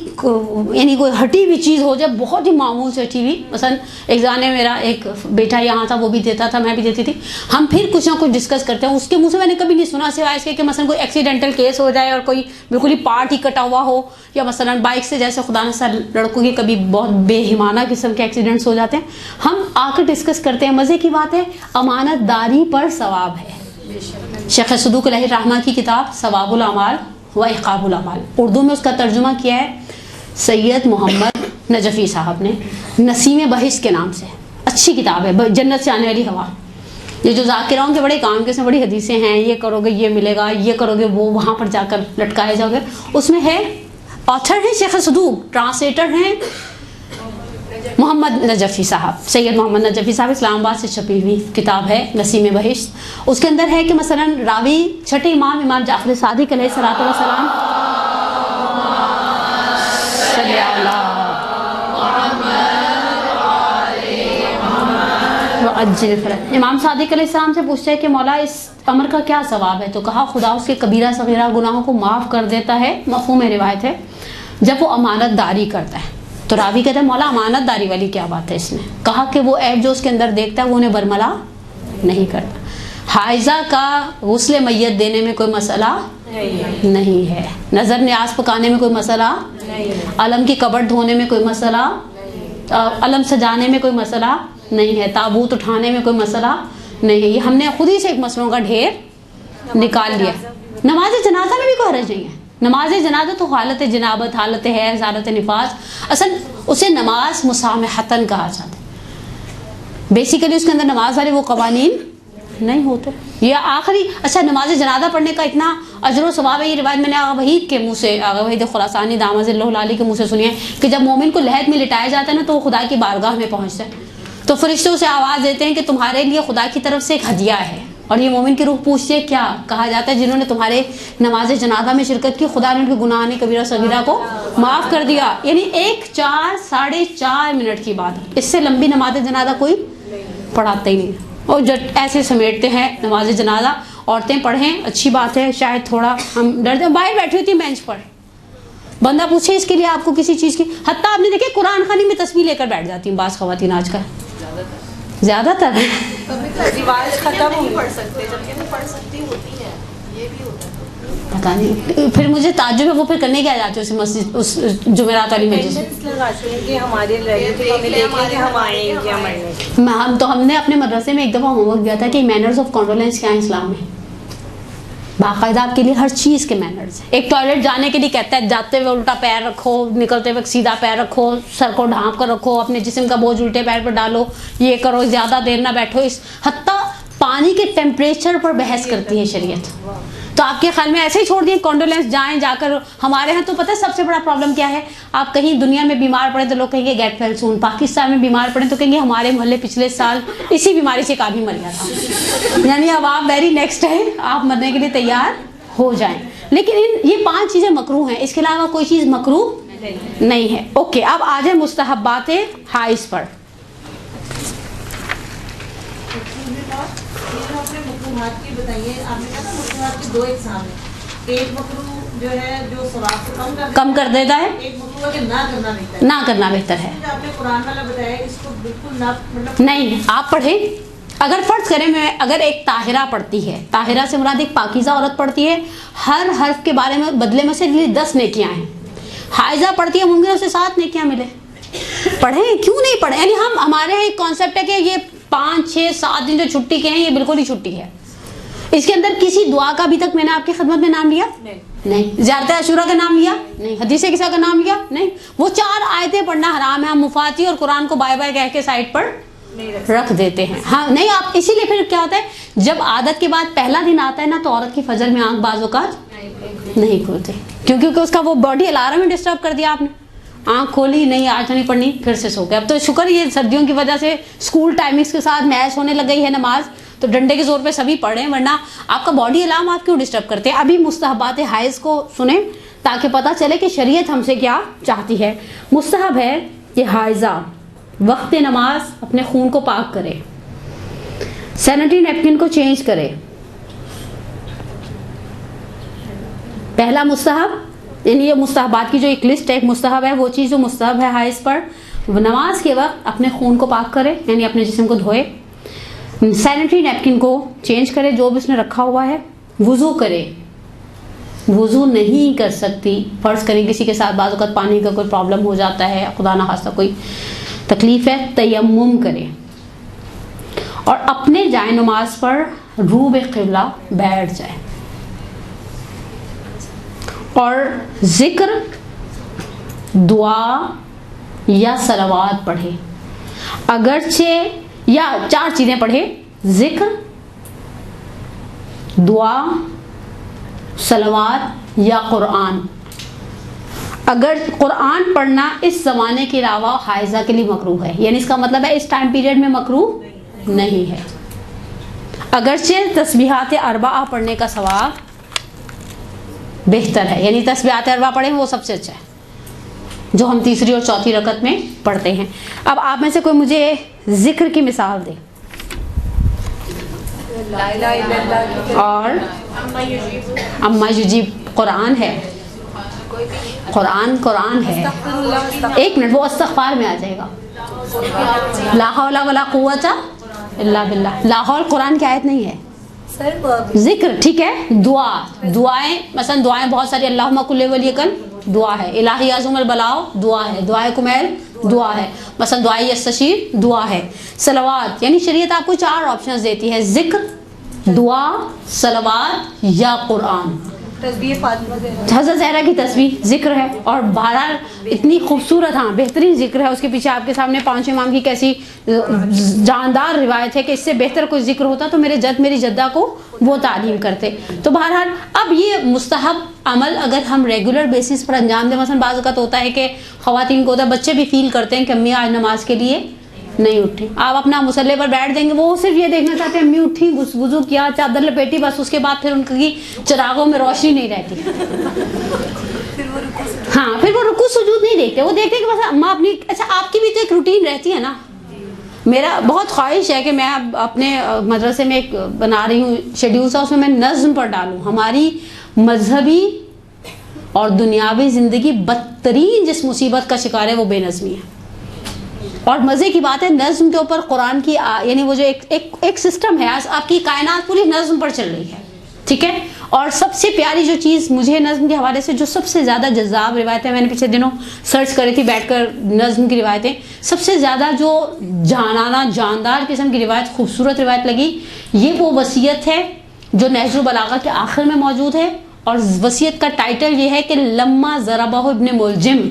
یعنی کوئی ہٹی ہوئی چیز ہو جائے، بہت ہی معمول سے ہٹی ہوئی. مثلا ایک زمانے میرا ایک بیٹا یہاں تھا، وہ بھی دیتا تھا، میں بھی دیتی تھی. ہم پھر کچھ نہ کچھ ڈسکس کرتے ہیں. اس کے منہ سے میں نے کبھی نہیں سنا سوائے اس کے کہ مثلا کوئی ایکسیڈنٹل کیس ہو جائے اور کوئی بالکل ہی پارٹ ہی کٹا ہوا ہو، یا مثلا بائک سے جیسے خدا نخواستہ لڑکوں کی کبھی بہت بے ایمانہ قسم کے ایکسیڈنٹس ہو جاتے ہیں. ہم آ کر ڈسکس کرتے ہیں. مزے کی بات ہے، امانت داری پر ثواب ہے. شیخ صدوق علیہ الرحمہ کی کتاب ثواب الاعمال و عقاب الاعمال، اردو میں اس کا ترجمہ کیا ہے سید محمد نجفی صاحب نے، نسیم بہشت کے نام سے. اچھی کتاب ہے، جنت سے آنے والی ہوا. یہ جو ذاکراؤں کے بڑے کام کے، اس میں بڑی حدیثیں ہیں، یہ کرو گے یہ ملے گا، یہ کرو گے وہ وہاں پر جا کر لٹکائے جاؤ گے. اس میں ہے، آتھر ہیں شیخ صدوق، ٹرانسلیٹر ہیں محمد نجفی صاحب، سید محمد نجفی صاحب. اسلام آباد سے چھپی ہوئی کتاب ہے نسیم بہشت. اس کے اندر ہے کہ مثلا راوی چھٹے امام جعفر صادق علیہ الصلوۃ والسلام، امام صادق علیہ السلام سے پوچھتے ہیں کہ مولا اس امر کا کیا ثواب ہے؟ تو کہا خدا اس کے کبیرہ صغیرہ گناہوں کو معاف کر دیتا ہے. مفہوم روایت ہے جب وہ امانت داری کرتا ہے. تو راوی کہتا ہے مولا امانت داری والی کیا بات ہے اس میں؟ کہا کہ وہ عیب جو اس کے اندر دیکھتا ہے وہ انہیں برملا نہیں کرتا. حائضہ کا غسل میت دینے میں کوئی مسئلہ نہیں ہے، نظر نیاز پکانے میں کوئی مسئلہ، علم کی قبر دھونے میں کوئی مسئلہ، علم سجانے میں کوئی مسئلہ نہیں ہے، تابوت اٹھانے میں کوئی مسئلہ نہیں ہے. یہ ہم نے خود ہی سے ایک مسئلوں کا ڈھیر نکال لیا. نماز جنازہ میں بھی کوئی حرج نہیں ہے. نماز جنازہ تو حالت جنابت، حالت حیض، حالت نفاس، اصل اسے نماز مسامحتن کہا جاتا ہے. بیسیکلی اس کے اندر نماز والے وہ قوانین نہیں ہوتے. یہ آخری اچھا نماز جنازہ پڑھنے کا اتنا اجر و ثواب ہے. یہ روایت میں نے آغا وحید کے منہ سے، آغا وحید خراسانی دامت اللہ علیہ کے منہ سے سنی ہے کہ جب مومن کو لحد میں لٹایا جاتا ہے نا تو وہ خدا کی بارگاہ میں پہنچتا ہے، تو فرشتے اسے آواز دیتے ہیں کہ تمہارے لیے خدا کی طرف سے ایک ہدیہ ہے. اور یہ مومن کی روح پوچھتی ہے کیا؟ کہا جاتا ہے جنہوں نے تمہارے نماز جنازہ میں شرکت کی خدا نے ان کے گناہ کبیرہ صغیرہ کو معاف کر دیا. یعنی 4.5 منٹ کی بات، اس سے لمبی نماز جنازہ کوئی پڑھاتا ہی نہیں. اور جو ایسے سمیٹتے ہیں نماز جنازہ، عورتیں پڑھیں اچھی بات ہے، شاید تھوڑا ہم ڈرتے ہیں. باہر بیٹھی ہوتی ہیں بینچ پر، بندہ پوچھے اس کے لیے آپ کو کسی چیز کی، حتیٰ آپ نے دیکھے قرآن خوانی میں تسبیح لے کر بیٹھ جاتی ہیں بعض خواتین آج کل، زیادہ تر پتا نہیں. پھر مجھے تعجب ہے وہ پھر کرنے کیا جاتے اس مسجد، اس جمعرات والی مسجد. ہم نے اپنے مدرسے میں ایک دفعہ ہوم ورک دیا تھا کہ مینرز آف کانڈولینس کیا ہے اسلام میں. باقاعدہ آپ کے لیے ہر چیز کے مینرز. ایک ٹوائلٹ جانے کے لیے کہتا ہے جاتے ہوئے الٹا پیر رکھو، نکلتے ہوئے سیدھا پیر رکھو، سر کو ڈھانپ کر رکھو، اپنے جسم کا بوجھ الٹے پیر پر ڈالو، یہ کرو، زیادہ دیر نہ بیٹھو. اس حتیٰ پانی کے ٹیمپریچر پر بحث کرتی ہے شریعت. تو آپ کے خیال میں ایسے ہی چھوڑ دیں کانڈولینس جائیں جا کر؟ ہمارے ہاں تو پتہ ہے سب سے بڑا پرابلم کیا ہے، آپ کہیں دنیا میں بیمار پڑے تو لوگ کہیں گے گیٹ ویل سون، پاکستان میں بیمار پڑے تو کہیں گے ہمارے محلے پچھلے سال اسی بیماری سے ایک آدمی مر گیا تھا. یعنی اب آپ ویری نیکسٹ ہے، آپ مرنے کے لیے تیار ہو جائیں. لیکن یہ 5 چیزیں مکروہ ہیں، اس کے علاوہ کوئی چیز مکروہ نہیں ہے. اوکے، اب آ جائیں مستحبات حائض پر. کم کر دیتا ہے، نہ کرنا بہتر ہے. نہیں آپ پڑھیں، اگر فرض کریں اگر ایک طاہرہ پڑھتی ہے، طاہرہ سے مراد ایک پاکیزہ عورت پڑھتی ہے، ہر حرف کے بارے میں بدلے میں سے 10 نیکیاں ہیں. حائضہ پڑھتی ہے، ممکن اسے 7 نیکیاں ملے. پڑھیں کیوں نہیں پڑھیں؟ یعنی ہمارے ایک کانسیپٹ ہے کہ یہ 5 6 7 دن جو چھٹی کے ہیں یہ بالکل ہی چھٹی ہے. اس کے اندر کسی دعا کا ابھی تک میں نے آپ کی خدمت میں نام لیا نہیں. زیارت عاشورہ کا نام لیا نہیں. حدیث کسا کا نام لیا نہیں. وہ 4 آیتیں پڑھنا حرام ہے، ہم مفاتی اور قرآن کو بائے بائے کہہ کے سائڈ پر رکھ دیتے ہیں. ہاں نہیں، آپ اسی لیے پھر کیا ہوتا ہے جب عادت کے بعد پہلا دن آتا ہے نا تو عورت کی فجر میں آنکھ بعض اوقات نہیں کھلتے، کیونکہ اس کا وہ باڈی الارم ہی ڈسٹرب کر دیا آپ نے. آنکھ کھولی نہیں، آج نہیں پڑھنی، پھر سے سو گئے. اب تو شکر یہ سردیوں کی وجہ سے اسکول ٹائمنگس کے ساتھ میچ ہونے لگ گئی ہے نماز، تو ڈنڈے کے زور پہ سبھی پڑھیں، ورنہ آپ کا باڈی الارم آپ کیوں ڈسٹرب کرتے ہیں. ابھی مستحبات حائض کو سنیں تاکہ پتہ چلے کہ شریعت ہم سے کیا چاہتی ہے. مستحب ہے کہ حائضہ وقت نماز اپنے خون کو پاک کرے، سینیٹری نیپکن کو چینج کرے. پہلا مستحب، یعنی یہ مستحبات کی جو ایک لسٹ ہے، ایک مستحب ہے وہ چیز جو مستحب ہے حائض پر، نماز کے وقت اپنے خون کو پاک کرے، یعنی اپنے جسم کو دھوئے، سینیٹری نیپکن کو چینج کرے جو بھی اس نے رکھا ہوا ہے، وضو کرے. وضو نہیں کر سکتی، فرض کریں کسی کے ساتھ بعض اوقات پانی کا کوئی پرابلم ہو جاتا ہے، خدا نہ خواستہ کوئی تکلیف ہے، تیمم کرے اور اپنے جائے نماز پر روح قبلہ بیٹھ جائے اور ذکر، دعا یا صلوات پڑھے. اگرچہ یا 4 چیزیں پڑھے: ذکر، دعا، صلوات یا قرآن. اگر قرآن پڑھنا اس زمانے کے علاوہ حائضہ کے لیے مکروہ ہے، یعنی اس کا مطلب ہے اس ٹائم پیریڈ میں مکروہ نہیں ہے. اگرچہ تسبیحات اربعہ پڑھنے کا ثواب بہتر ہے، یعنی تسبیحات اربعہ پڑھیں وہ سب سے اچھا ہے جو ہم تیسری اور چوتھی رکعت میں پڑھتے ہیں. اب آپ میں سے کوئی مجھے ذکر کی مثال دے. اور اما یجیب قرآن ہے، قرآن ہے. 1 منٹ، وہ استغفار میں آ جائے گا. لا حول ولا قوت الا باللہ، لا حول قرآن کی آیت نہیں ہے. ذکر ٹھیک ہے. دعائیں مثلا دعائیں بہت ساری، اللہم کل ولیک دعا ہے، الہی عظم البلاؤ دعا ہے، دعائے کمیل دعا ہے، مثلا دعائے یستشیر دعا ہے. صلوات یعنی شریعت آپ کو 4 آپشنز دیتی ہے: ذکر، دعا، صلوات یا قرآن. حضرت زہرا کی تسبیح ذکر ہے، اور بہرحال اتنی خوبصورت، ہاں بہترین ذکر ہے. اس کے پیچھے آپ کے سامنے 5 امام کی کیسی جاندار روایت ہے کہ اس سے بہتر کوئی ذکر ہوتا تو میرے جد میری جدہ کو وہ تعلیم کرتے. تو بہرحال اب یہ مستحب عمل اگر ہم ریگولر بیسس پر انجام دیں، مثلا بعض اوقات ہوتا ہے کہ خواتین کو ہوتا ہے، بچے بھی فیل کرتے ہیں کہ امی آج نماز کے لیے نہیں اٹھی. آپ اپنا مسلح پر بیٹھ دیں گے، وہ صرف یہ دیکھنا چاہتے ہیں امی اٹھی، وضو کیا، چادر لپیٹی، بس اس کے بعد پھر ان کی چراغوں میں روشنی نہیں رہتی. ہاں پھر وہ رکوع سجود نہیں دیکھتے، وہ دیکھتے کہ بس اماں اپنی. اچھا آپ کی بھی تو ایک روٹین رہتی ہے نا. میرا بہت خواہش ہے کہ میں اب اپنے مدرسے میں ایک بنا رہی ہوں شیڈیول سا، اس میں نظم پر ڈالوں. ہماری مذہبی اور دنیاوی زندگی بدترین جس مصیبت کا شکار ہے وہ بے نظمی ہے. اور مزے کی بات ہے نظم کے اوپر قرآن کی یعنی وہ جو ایک سسٹم ہے، آپ کی کائنات پوری نظم پر چل رہی ہے. ٹھیک ہے. اور سب سے پیاری جو چیز مجھے نظم کے حوالے سے جو سب سے زیادہ جذاب روایتیں میں نے پچھلے دنوں سرچ کری تھی بیٹھ کر، نظم کی روایتیں سب سے زیادہ جو جانانہ جاندار قسم کی روایت، خوبصورت روایت لگی، یہ وہ وصیت ہے جو نہج البلاغہ کے آخر میں موجود ہے. اور وصیت کا ٹائٹل یہ ہے کہ لما ضربہ ابن ملجم.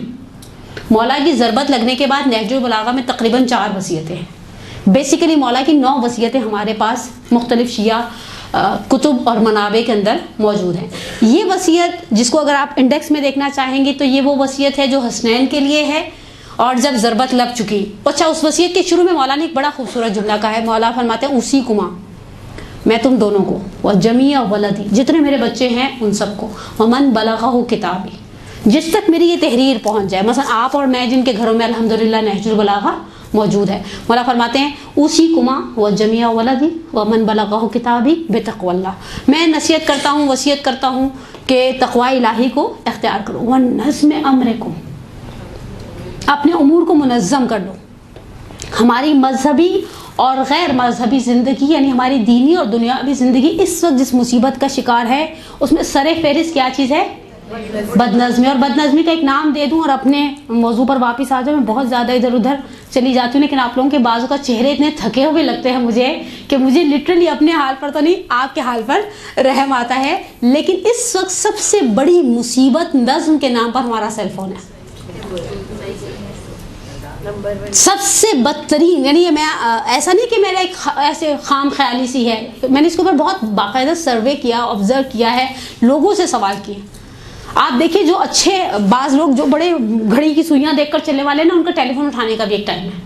مولا کی ضربت لگنے کے بعد نہج البلاغہ میں تقریباً 4 وصیتیں ہیں. بیسیکلی مولا کی 9 وصیتیں ہمارے پاس مختلف شیعہ کتب اور منابع کے اندر موجود ہیں. یہ وصیت جس کو اگر آپ انڈیکس میں دیکھنا چاہیں گے تو یہ وہ وصیت ہے جو حسنین کے لیے ہے اور جب ضربت لگ چکی. اچھا اس وصیت کے شروع میں مولا نے ایک بڑا خوبصورت جملہ کہا ہے. مولا فرماتے ہیں اسی کما، میں تم دونوں کو، وجمیع ولدی، جتنے میرے بچے ہیں ان سب کو، ومن بلغہ کتابی، جس تک میری یہ تحریر پہنچ جائے. مثلا آپ اور میں جن کے گھروں میں الحمدللہ نہج البلاغہ موجود ہے، مولا فرماتے ہیں اسی کما وجمیع ولدی ومن بلغہ کتابی بتقوی اللہ. میں نصیحت کرتا ہوں، وصیت کرتا ہوں کہ تقوی الہی کو اختیار کرو. ونظم امرکم، اپنے امور کو منظم کر لو. ہماری مذہبی اور غیر مذہبی زندگی یعنی ہماری دینی اور دنیاوی زندگی اس وقت جس مصیبت کا شکار ہے اس میں سر فہرست کیا چیز ہے؟ بد نظمی. اور بد نظمی کا ایک نام دے دوں اور اپنے موضوع پر واپس آ جاؤں. میں بہت زیادہ ادھر ادھر چلی جاتی ہوں لیکن آپ لوگوں کے بازو کا چہرے اتنے تھکے ہوئے لگتے ہیں مجھے کہ مجھے لٹرلی اپنے حال پر تو نہیں آپ کے حال پر رحم آتا ہے. لیکن اس وقت سب سے بڑی مصیبت نظم کے نام پر ہمارا سیل فون ہے. سب سے بدترین, یعنی میں ایسا نہیں کہ میرا ایک ایسے خام خیالی سی ہے, میں نے اس کے اوپر بہت باقاعدہ سروے کیا, آبزرو کیا ہے, لوگوں سے سوال کیے. آپ دیکھیں جو اچھے بعض لوگ جو بڑے گھڑی کی سوئیاں دیکھ کر چلنے والے نا, ان کا ٹیلی فون اٹھانے کا بھی ایک ٹائم ہے,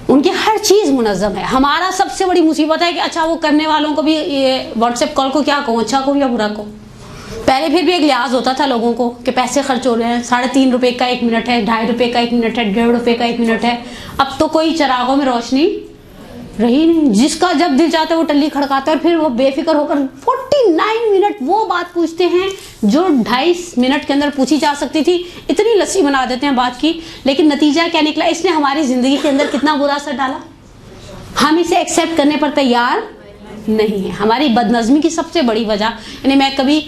ان کی ہر چیز منظم ہے. ہمارا سب سے بڑی مصیبت ہے کہ اچھا وہ کرنے والوں کو بھی یہ واٹس ایپ کال کو کیا کہوں, اچھا کہوں یا برا کہوں. پہلے پھر بھی ایک لحاظ ہوتا تھا لوگوں کو کہ پیسے خرچ ہو رہے ہیں, 3.5 روپے کا 1 منٹ ہے, 2.5 روپے کا 1 منٹ ہے, 1.5 روپے کا 1 منٹ ہے. اب تو کوئی چراغوں میں روشنی رہی نہیں, جس کا جب دل چاہتا ہے وہ ٹلی کھڑکاتا ہے اور پھر وہ بے فکر ہو کر 49 منٹ وہ بات پوچھتے ہیں جو 2.5 منٹ کے اندر پوچھی جا سکتی تھی. اتنی لسی بنا دیتے ہیں بات کی, لیکن نتیجہ کیا نکلا؟ اس نے ہماری زندگی کے اندر کتنا برا اثر ڈالا. ہم اسے ایکسیپٹ کرنے پر تیار نہیں ہے. ہماری بد نظمی کی سب سے بڑی وجہ, یعنی میں کبھی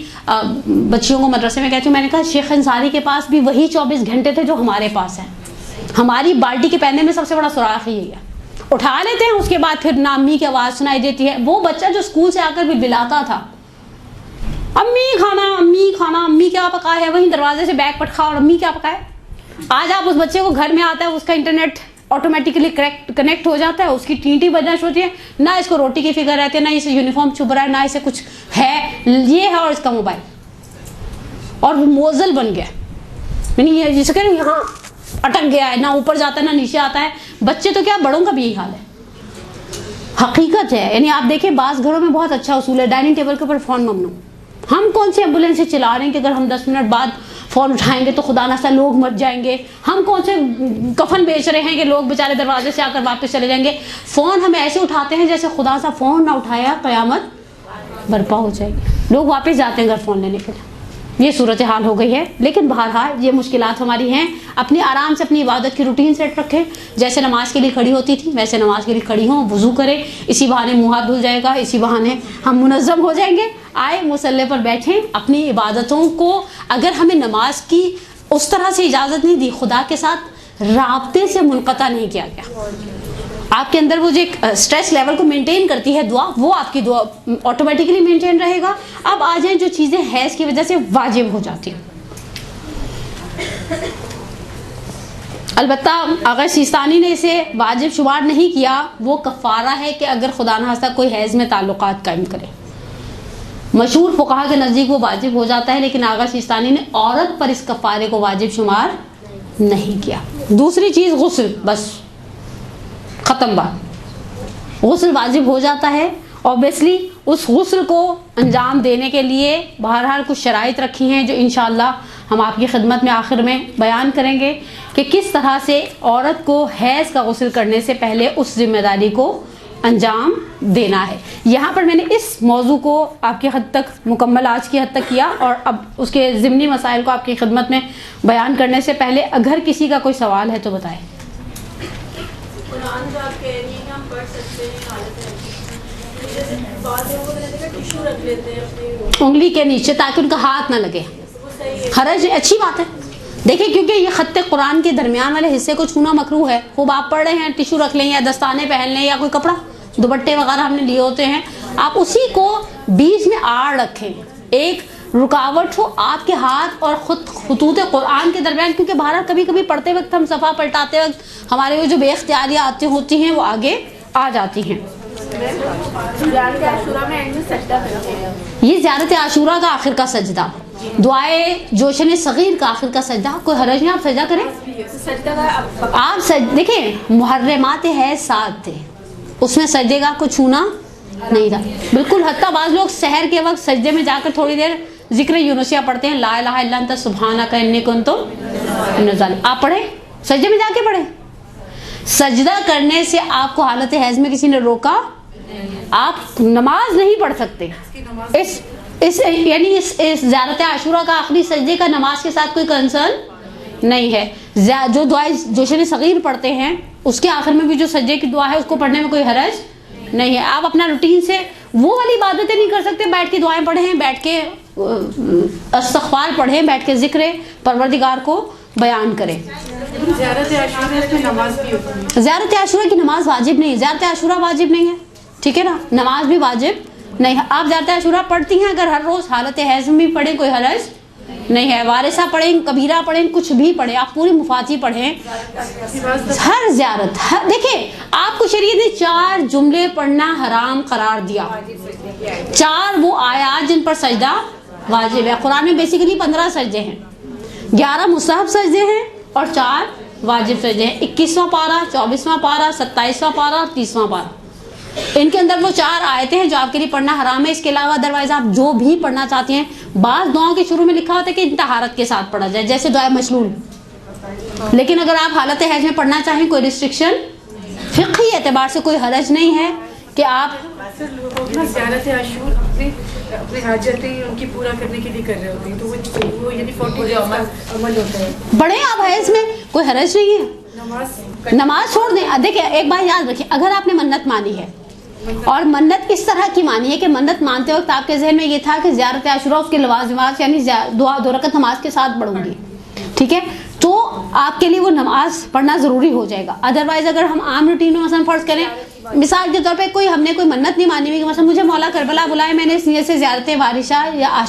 بچیوں کو مدرسے میں کہتی ہوں, میں نے کہا شیخ انصاری کے پاس بھی وہی 24 گھنٹے تھے جو ہمارے پاس ہیں. ہماری بالٹی کے پہننے میں سب سے بڑا سوراخ یہی ہے. اٹھا لیتے ہیں, اس کے بعد پھر امی کی آواز سنائی دیتی ہے. وہ بچہ جو اسکول سے آ کر بھی بلاتا تھا امی کھانا, امی کھانا, امی کیا پکا ہے, وہیں دروازے سے بیگ پٹکھا اور امی کیا پکا ہے. آج آپ اس بچے کو گھر میں آتا ہے, اس کا انٹرنیٹ آٹومیٹکلی کنیکٹ ہو جاتا ہے, اس کی ٹینٹی بجنا شروع ہوتی ہے, نہ اس کو روٹی کی فکر رہتی ہے, نہ اسے یونیفارم چبھ رہا ہے, نہ اسے کچھ ہے, یہ ہے اور اس کا موبائل, اور موزل بن گیا. یعنی یہ جسے کہیں یہاں اٹک گیا ہے, نہ اوپر جاتا ہے نہ نیچے آتا ہے. بچے تو کیا, بڑوں کا بھی یہی حال ہے. حقیقت ہے. یعنی آپ دیکھیں بعض گھروں میں بہت اچھا اصول ہے, ڈائننگ ٹیبل کے اوپر فون ممنوع. ہم کون سی ایمبولینس سے چلا رہے ہیں کہ اگر ہم 10 منٹ بعد فون اٹھائیں گے تو خدا نخواستہ لوگ مر جائیں گے. ہم کون سے کفن بیچ رہے ہیں کہ لوگ بیچارے دروازے سے آ کر واپس چلے جائیں گے. فون ہم ایسے اٹھاتے ہیں جیسے خدا سا فون نہ اٹھایا قیامت برپا ہو جائے گی. لوگ واپس جاتے ہیں گھر فون لینے کے لیے. یہ صورتحال ہو گئی ہے. لیکن بہرحال یہ مشکلات ہماری ہیں. اپنی آرام سے اپنی عبادت کی روٹین سیٹ رکھیں. جیسے نماز کے لیے کھڑی ہوتی تھی ویسے نماز کے لیے کھڑی ہوں, وضو کریں, اسی بہانے منہ ہاتھ دھل جائے گا, اسی بہانے ہم منظم ہو جائیں گے. آئے مصلی پر بیٹھیں, اپنی عبادتوں کو, اگر ہمیں نماز کی اس طرح سے اجازت نہیں دی, خدا کے ساتھ رابطے سے منقطع نہیں کیا گیا, آپ کے اندر وہ جو ایک اسٹریس لیول کو مینٹین کرتی ہے دعا, وہ آپ کی دعا آٹومیٹکلی مینٹین رہے گا. اب آ جائیں جو چیزیں حیض کی وجہ سے واجب ہو جاتی ہیں. البتہ اگر سیستانی نے اسے واجب شمار نہیں کیا, وہ کفارہ ہے کہ اگر خدا نخواستہ کوئی حیض میں تعلقات قائم کرے. مشہور فقہا کے نزدیک وہ واجب ہو جاتا ہے, لیکن آغا سیستانی نے عورت پر اس کفارے کو واجب شمار نہیں کیا. دوسری چیز غسل, بس ختم بات. غسل واجب ہو جاتا ہے. اوبیسلی اس غسل کو انجام دینے کے لیے بہرحال کچھ شرائط رکھی ہیں جو انشاءاللہ ہم آپ کی خدمت میں آخر میں بیان کریں گے کہ کس طرح سے عورت کو حیض کا غسل کرنے سے پہلے اس ذمہ داری کو انجام دینا ہے. یہاں پر میں نے اس موضوع کو آپ کی حد تک مکمل آج کی حد تک کیا, اور اب اس کے ضمنی مسائل کو آپ کی خدمت میں بیان کرنے سے پہلے اگر کسی کا کوئی سوال ہے تو بتائیں. قرآن جو آپ کہہ رہی ہیں ہم پڑھ سکتے ہیں حالت ہے, جیسے بعض لوگوں کو کہتے ہیں کہ ٹشو رکھ لیتے ہیں اپنی انگلی کے نیچے تاکہ ان کا ہاتھ نہ لگے. حرج اچھی بات ہے. دیکھیں کیونکہ یہ خط قرآن کے درمیان والے حصے کو چھونا مکروہ ہے. خوب آپ پڑھ رہے ہیں, ٹشو رکھ لیں یا دستانے پہن لیں یا کوئی کپڑا دوپٹے وغیرہ ہم نے لیے ہوتے ہیں, آپ اسی کو بیچ میں آڑ رکھیں, ایک رکاوٹ ہو آپ کے ہاتھ اور خطوط قرآن کے درمیان. کیونکہ بہرحال کبھی کبھی پڑھتے وقت ہم صفحہ پلٹاتے وقت ہمارے وہ جو بے اختیاریات ہوتی ہیں وہ آگے آ جاتی ہیں. یہ زیارت عاشورہ کا آخر کا سجدہ, دعائے جوشن صغیر کا آخر کا سجدہ, کوئی حرج نہیں آپ سجدہ کریں. آپ دیکھیں محرمات ہے 7 تھے, اس میں سجدے کا کوئی چھونا نہیں تھا بالکل. حتیٰ بعض لوگ سحر کے وقت سجدے میں جا کر تھوڑی دیر ذکر یونسیہ پڑھتے ہیں, لا الہ الا انت سبحانک انی کنت من الظالمین. آپ پڑھیں, سجدے میں جا کے پڑھیں. سجدہ کرنے سے آپ کو حالت حیض میں کسی نے روکا, آپ نماز نہیں پڑھ سکتے. یعنی اس زیارت عاشورہ کا آخری سجدے کا نماز کے ساتھ کوئی کنسرن نہیں ہے. جو دعائیں جوشن صغیر پڑھتے ہیں اس کے آخر میں بھی جو سجدے کی دعا ہے اس کو پڑھنے میں کوئی حرج نہیں ہے. آپ اپنا روٹین سے وہ والی عبادتیں نہیں کر سکتے, بیٹھ کے دعائیں پڑھیں, بیٹھ کے استغفار پڑھیں, بیٹھ کے ذکر پروردگار کو بیان کریں. زیارت عاشورہ میں نماز بھی ہوتی ہے. زیارت عاشورہ کی نماز واجب نہیں ہے, زیارت عاشورہ واجب نہیں ہے, ٹھیک ہے نا, نماز بھی واجب نہیں ہے. آپ زیارت عاشورہ پڑھتی ہیں, اگر ہر روز حالت حیض میں بھی پڑھیں کوئی حرج نہیں ہے. وارثہ پڑھیں, کبیرہ پڑھیں, کچھ بھی پڑھیں, آپ پوری مفاتی پڑھیں. ہر زیارت دیکھیں, آپ کو شریعت نے 4 جملے پڑھنا حرام قرار دیا, 4 وہ آیات جن پر سجدہ واجب ہے. قرآن میں بیسیکلی 15 سجدے ہیں, 11 مستحب سجدے ہیں اور 4 واجب سجدے ہیں. 21واں پارہ, 24واں پارہ, 27واں پارہ اور 30واں پارہ, ان کے اندر وہ 4 آیتیں ہیں جو آپ کے لیے پڑھنا حرام ہے. اس کے علاوہ ادروائز آپ جو بھی پڑھنا چاہتے ہیں. بعض دعاؤں کے شروع میں لکھا ہوتا ہے کہ طہارت کے ساتھ پڑھا جائے, جیسے دعائے مشلول, لیکن اگر آپ حالت حیض میں پڑھنا چاہیں کوئی ریسٹرکشن فقہی اعتبار سے کوئی حرج نہیں ہے کہ آپ زیارت عاشور اپنی حاجتیں ان کی پورا کرنے کے لیے کر رہے ہوتے ہیں, تو وہ یعنی 40 عمل ہوتا ہے. پڑھیں آپ حیض میں, کوئی حرج نہیں ہے. نماز چھوڑ دیں. دیکھیں ایک بات یاد رکھیں, اگر آپ نے منت مانی ہے اور منت اس طرح کی مانی ہے کہ منت مانتے وقت آپ کے ذہن میں یہ تھا کہ زیارت عاشورہ اس کے لوازمات یعنی دعا 2 رکعت نماز کے ساتھ پڑھوں گی, ٹھیک ہے, تو آپ کے لیے وہ نماز پڑھنا ضروری ہو جائے گا. ادروائز اگر ہم عام روٹین میں مثلا فرض کریں, مثال کے طور پہ ہم نے کوئی منت نہیں مانی ہوئی کہ مثلا مجھے مولا کربلا بلائے, میں نے اس نیت سے زیارت وارثہ یا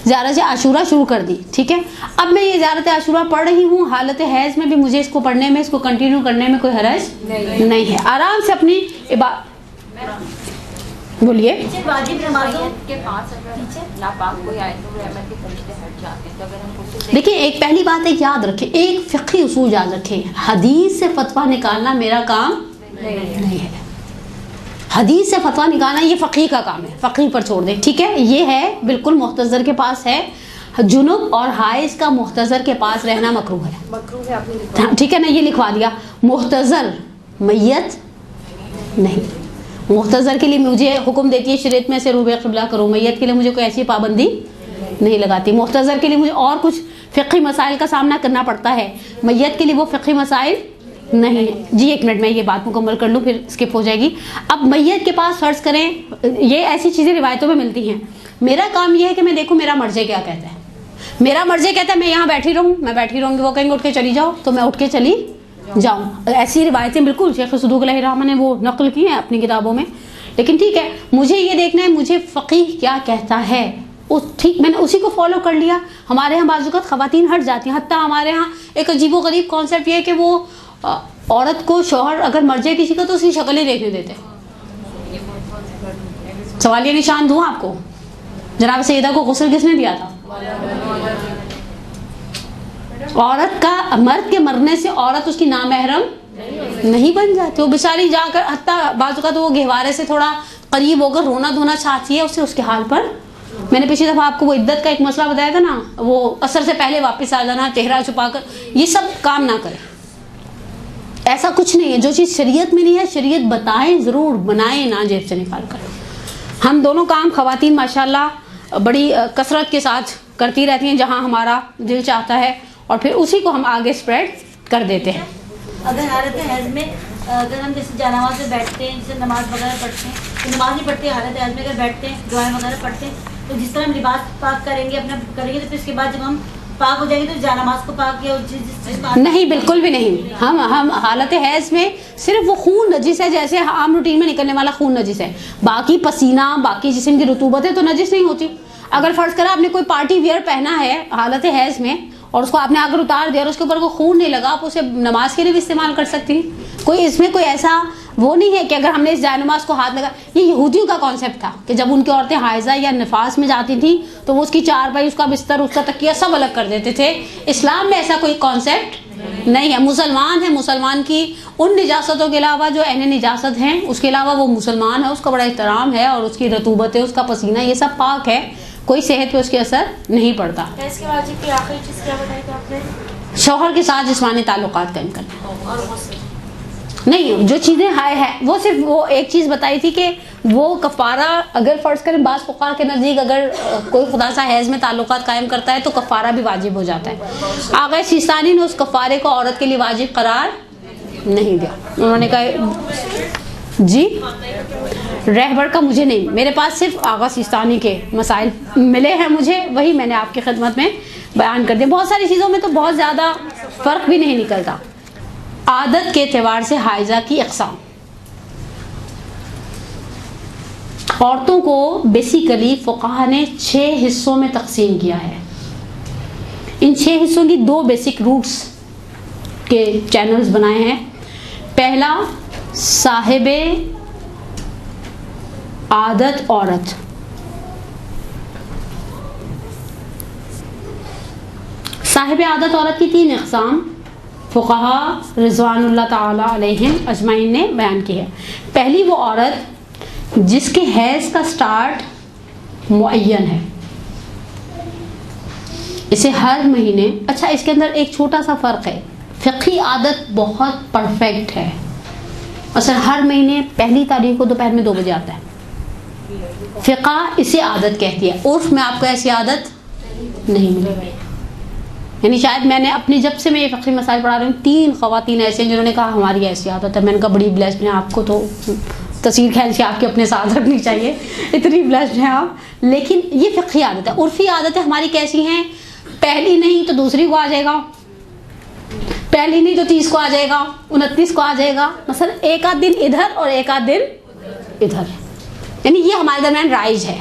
زیارت عاشورہ شروع کر دی, ٹھیک ہے. اب میں یہ زیارت عاشورہ پڑھ رہی ہوں حالت حیض میں بھی, مجھے اس کو پڑھنے میں, اس کو کنٹینیو کرنے میں کوئی حرج نہیں ہے. آرام سے اپنی بولیے. واجب نمازوں کے 5 اگر ناپاک کوئی آئے تو رحمت کے فرشتے ہٹ جاتے ہیں, تو اگر ہم اس سے دیکھیں ایک پہلی بات ایک یاد رکھیں, ایک فقہی اصول یاد رکھیں, حدیث سے فتویٰ نکالنا میرا کام نہیں ہے. حدیث سے فتویٰ نکالنا یہ فقیہ کا کام ہے, فقیہ پر چھوڑ دیں, ٹھیک ہے. یہ ہے بالکل محتضر کے پاس ہے, جنوب اور حائض کا محتضر کے پاس رہنا مکروہ ہے, ٹھیک ہے نا, یہ لکھوا دیا. محتضر میت نہیں. محتضر کے لیے مجھے حکم دیتی ہے شریعت میں سے روبے قبلہ کرو, میت کے لیے مجھے کوئی ایسی پابندی نہیں لگاتی. محتضر کے لیے مجھے اور کچھ فقہی مسائل کا سامنا کرنا پڑتا ہے, میت کے لیے وہ فقہی مسائل نہیں. جی ایک منٹ میں یہ بات مکمل کر لوں پھر اسکپ ہو جائے گی. اب میت کے پاس فرض کریں, یہ ایسی چیزیں روایتوں میں ملتی ہیں, میرا کام یہ ہے کہ میں دیکھوں میرا مرجع کیا کہتا ہے. میرا مرجع کہتا ہے میں یہاں بیٹھی رہوں, میں بیٹھی رہوں گی, وہ کہیں گے اٹھ کے چلی جاؤ تو میں اٹھ کے چلی جاؤں. ایسی روایتیں بالکل شیخ صدوق علیہ الرحمہ نے وہ نقل کی ہیں اپنی کتابوں میں. لیکن ٹھیک ہے, مجھے یہ دیکھنا ہے مجھے فقیہ کیا کہتا ہے, ٹھیک, میں نے اسی کو فالو کر لیا. ہمارے ہاں بعض اوقات خواتین ہٹ جاتی ہیں, حتیٰ ہمارے ہاں ایک عجیب و غریب کانسیپٹ یہ ہے کہ وہ عورت کو شوہر اگر مرجع کسی کا تو اس کی شکل ہی دیکھنے دیتے. سوالیہ نشان دوں آپ کو, جناب سیدہ کو غسل کس نے دیا تھا؟ عورت کا مرد کے مرنے سے عورت اس کی نامحرم نہیں بن جاتی. وہ بیچاری جا کر حتیٰ بعض اوقات وہ گہوارے سے تھوڑا قریب ہو کر رونا دھونا چاہتی ہے, اسے اس کے حال پر. میں نے پچھلی دفعہ آپ کو وہ عدت کا ایک مسئلہ بتایا تھا نا, وہ عصر سے پہلے واپس آ جانا, چہرہ چھپا کر, یہ سب کام نہ کرے. ایسا کچھ نہیں ہے, جو چیز شریعت میں نہیں ہے شریعت بتائیں ضرور, بنائیں نہ جیب سے نکال کر. ہم دونوں کام خواتین ماشاءاللہ بڑی کثرت کے ساتھ کرتی رہتی ہیں جہاں ہمارا دل چاہتا ہے, اور پھر اسی کو ہم آگے اسپریڈ کر دیتے ہیں. اگر حالت حیض میں اگر ہم جیسے جانماز میں بیٹھتے ہیں, جیسے نماز وغیرہ پڑھتے ہیں, تو نماز نہیں پڑھتے حالت حیض میں اگر بیٹھتے ہیں دعائیں وغیرہ پڑھتے ہیں, تو جس طرح ہم لباس پاک کریں گے اپنا کریں گے, تو پھر اس کے بعد جب ہم پاک ہو جائیں گے تو جانماز کو پاک کیا نہیں, بالکل بھی نہیں. ہم حالت حیض میں صرف وہ خون نجس ہے, جیسے عام روٹین میں نکلنے والا خون نجس ہے, باقی پسینہ باقی جسم کی رطوبت ہے تو نجس نہیں ہوتی. اگر فرض کرا آپ نے کوئی پارٹی ویئر پہنا ہے حالت حیض میں اور اس کو آپ نے اگر اتار دیا اور اس کے اوپر کوئی خون نہیں لگا, آپ اسے نماز کے لیے بھی استعمال کر سکتی ہیں. کوئی اس میں کوئی ایسا وہ نہیں ہے کہ اگر ہم نے اس جائے نماز کو ہاتھ لگا. یہ یہودیوں کا کانسیپٹ تھا کہ جب ان کی عورتیں حائضہ یا نفاس میں جاتی تھیں تو وہ اس کی چارپائی, اس کا بستر, اس کا تکیہ سب الگ کر دیتے تھے. اسلام میں ایسا کوئی کانسیپٹ نہیں ہے. مسلمان ہے, مسلمان کی ان نجاستوں کے علاوہ جو عین نجاست ہیں اس کے علاوہ وہ مسلمان ہے, اس کا بڑا احترام ہے, اور اس کی رطوبت ہے, اس کا پسینہ, یہ سب پاک ہے, کوئی صحت پہ اس کے اثر نہیں پڑتا. اس کے واجب کی آخری چیز کیا بتائی تھی آپ نے؟ شوہر کے ساتھ جسمانی تعلقات قائم کرنا. نہیں, جو چیزیں ہے وہ صرف وہ ایک چیز بتائی تھی کہ وہ کفارہ اگر فرض کریں بعض فقہا کے نزدیک اگر کوئی خدا سا حیض میں تعلقات قائم کرتا ہے تو کفارہ بھی واجب ہو جاتا ہے. آغا سیستانی نے اس کفارے کو عورت کے لیے واجب قرار نہیں دیا. انہوں نے کہا جی رہبر کا مجھے نہیں, میرے پاس صرف آغا سیستانی کے مسائل ملے ہیں مجھے, وہی میں نے آپ کی خدمت میں بیان کر دیا. بہت ساری چیزوں میں تو بہت زیادہ فرق بھی نہیں نکلتا. عادت کے اعتبار سے حائضہ کی اقسام. عورتوں کو بیسیکلی فقہا نے 6 حصوں میں تقسیم کیا ہے. ان 6 حصوں کی 2 بیسک روٹس کے چینلز بنائے ہیں. پہلا صاحب عادت عورت. صاحب عادت عورت کی 3 اقسام فقہا رضوان اللہ تعالی علیہم اجمعین نے بیان کی ہے. پہلی وہ عورت جس کے حیض کا سٹارٹ معین ہے, اسے ہر مہینے, اچھا اس کے اندر ایک چھوٹا سا فرق ہے, فقہی عادت بہت پرفیکٹ ہے. اصل ہر مہینے پہلی تاریخ کو دوپہر میں 2 بجے آتا ہے. فقہ اسے عادت کہتی ہے. عرف میں آپ کو ایسی عادت نہیں ملے گی. یعنی شاید میں نے اپنی جب سے میں یہ فقہی مسائل پڑھا رہی ہوں 3 خواتین ایسے ہیں جنہوں نے کہا ہماری ایسی عادت ہے. میں نے کہا بڑی بلیسڈ ہیں آپ کو, تو تصویر خیال سے آپ کے اپنے ساتھ رکھنی چاہیے, اتنی بلیسڈ ہیں آپ. لیکن یہ فقہی عادت ہے. عرفی عادتیں ہماری کیسی ہیں, پہلی نہیں تو دوسری کو آ جائے گا, پہلی نہیں تو 30 کو آ جائے گا, 29 کو آ جائے گا. مثلا ایک آدھ دن ادھر اور ایک آدھ دن ادھر. یعنی یہ ہمارے درمیان رائج ہے,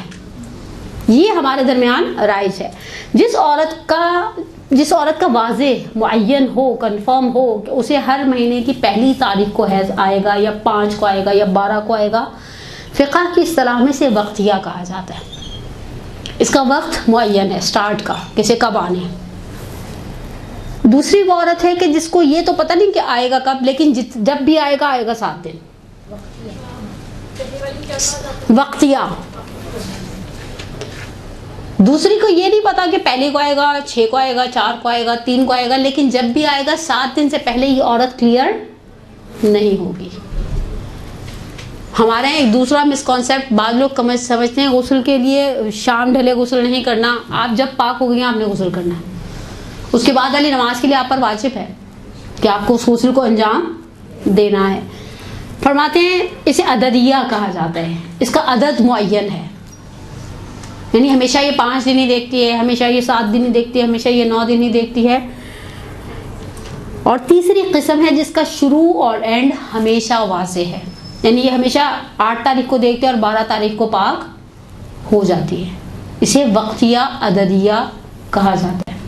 یہ ہمارے درمیان رائج ہے. جس عورت کا واضح معین ہو, کنفرم ہو کہ اسے ہر مہینے کی پہلی تاریخ کو حیض آئے گا یا 5 کو آئے گا یا 12 کو آئے گا, فقہ کی اصطلاح میں سے وقتیہ کہا جاتا ہے. اس کا وقت معین ہے سٹارٹ کا, کسے کب آنے. دوسری وہ عورت ہے کہ جس کو یہ تو پتہ نہیں کہ آئے گا کب, لیکن جب بھی آئے گا 7 دن. وقتیہ. دوسری کو یہ نہیں پتا کہ پہلے کو آئے گا, 6 کو آئے گا, 4 کو آئے گا, 3 کو آئے گا, لیکن جب بھی آئے گا 7 دن سے پہلے یہ عورت کلیئر نہیں ہوگی. ہمارے یہاں ایک دوسرا مسکانسیپٹ, بعض لوگ سمجھتے ہیں غسل کے لیے شام ڈھلے غسل نہیں کرنا, آپ جب پاک ہو گئی آپ نے غسل کرنا ہے. اس کے بعد والی نماز کے لیے آپ پر واجب ہے کہ آپ کو اس غسل کو انجام دینا ہے. فرماتے ہیں اسے عددیہ کہا جاتا ہے, اس کا عدد معین ہے. یعنی ہمیشہ یہ 5 دن ہی دیکھتی ہے, ہمیشہ یہ 7 دن ہی دیکھتی ہے, ہمیشہ یہ 9 دن ہی دیکھتی ہے. اور تیسری قسم ہے جس کا شروع اور اینڈ ہمیشہ واضح ہے, یعنی یہ ہمیشہ 8 تاریخ کو دیکھتے ہیں اور 12 تاریخ کو پاک ہو جاتی ہے. اسے وقتیہ عددیہ کہا جاتا ہے.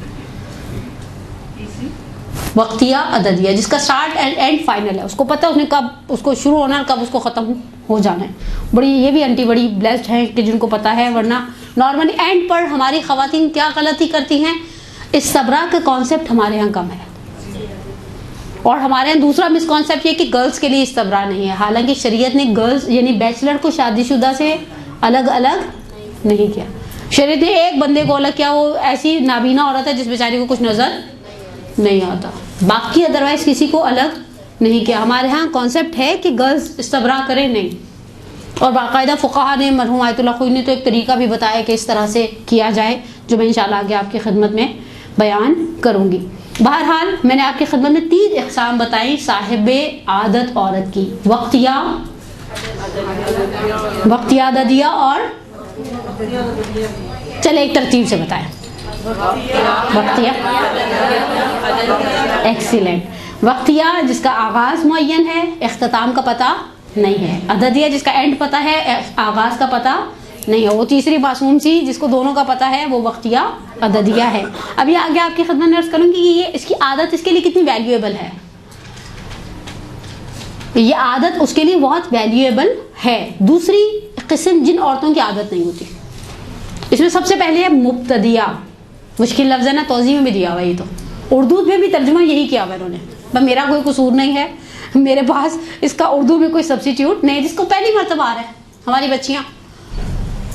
وقتیہ عددیہ جس کا سٹارٹ اینڈ اینڈ فائنل ہے, اس کو پتہ اس نے کب اس کو شروع ہونا ہے, کب اس کو ختم ہو جانا ہے. بڑی یہ بھی انٹی بڑی بلیسڈ ہیں کہ جن کو پتہ ہے, ورنہ نارملی اینڈ پر ہماری خواتین کیا غلطی کرتی ہیں, استبراء کا کانسیپٹ ہمارے ہاں کم ہے. اور ہمارے یہاں دوسرا مسکانسیپٹ یہ کہ گرلز کے لیے استبراء نہیں ہے, حالانکہ شریعت نے گرلز یعنی بیچلر کو شادی شدہ سے الگ الگ نہیں کیا. شریعت نے ایک بندے کو الگ کیا, وہ ایسی نابینا عورت ہے جس بیچاری کو کچھ نظر نہیں آتا, باقی ادروائز کسی کو الگ نہیں کیا. ہمارے ہاں کانسیپٹ ہے کہ گرلز استبراء کریں نہیں, اور باقاعدہ فقہا نے, مرحوم آیت اللہ خوئی نے تو ایک طریقہ بھی بتایا کہ اس طرح سے کیا جائے, جو میں انشاءاللہ آگے آپ کی خدمت میں بیان کروں گی. بہرحال میں نے آپ کی خدمت میں 3 اقسام بتائی صاحب عادت عورت کی, وقتیہ عددیہ اور چلے ایک ترتیب سے بتائیں. وقتیہ ایکسیلنٹ. وقتیہ جس کا آغاز معین ہے, اختتام کا پتہ نہیں ہے. عددیہ جس کا اینڈ پتہ ہے, آغاز کا پتہ نہیں ہے. وہ تیسری معصوم سی جس کو دونوں کا پتہ ہے, وہ وقتیہ عددیہ ہے. ابھی آگے آپ کی خدمت میں عرض کروں گی کہ یہ اس کی عادت اس کے لیے کتنی ویلیویبل ہے. یہ عادت اس کے لیے بہت ویلیویبل ہے. دوسری قسم جن عورتوں کی عادت نہیں ہوتی, اس میں سب سے پہلے ہے مبتدیہ. مشکل لفظ ہے نا, توضیح میں بھی دیا ہوا, یہ تو اردو میں بھی ترجمہ یہی کیا ہوا انہوں نے. میرا کوئی قصور نہیں ہے, میرے پاس اس کا اردو میں کوئی سبسٹیوٹ نہیں, جس کو پہلی مرتبہ آ رہا ہے. ہماری بچیاں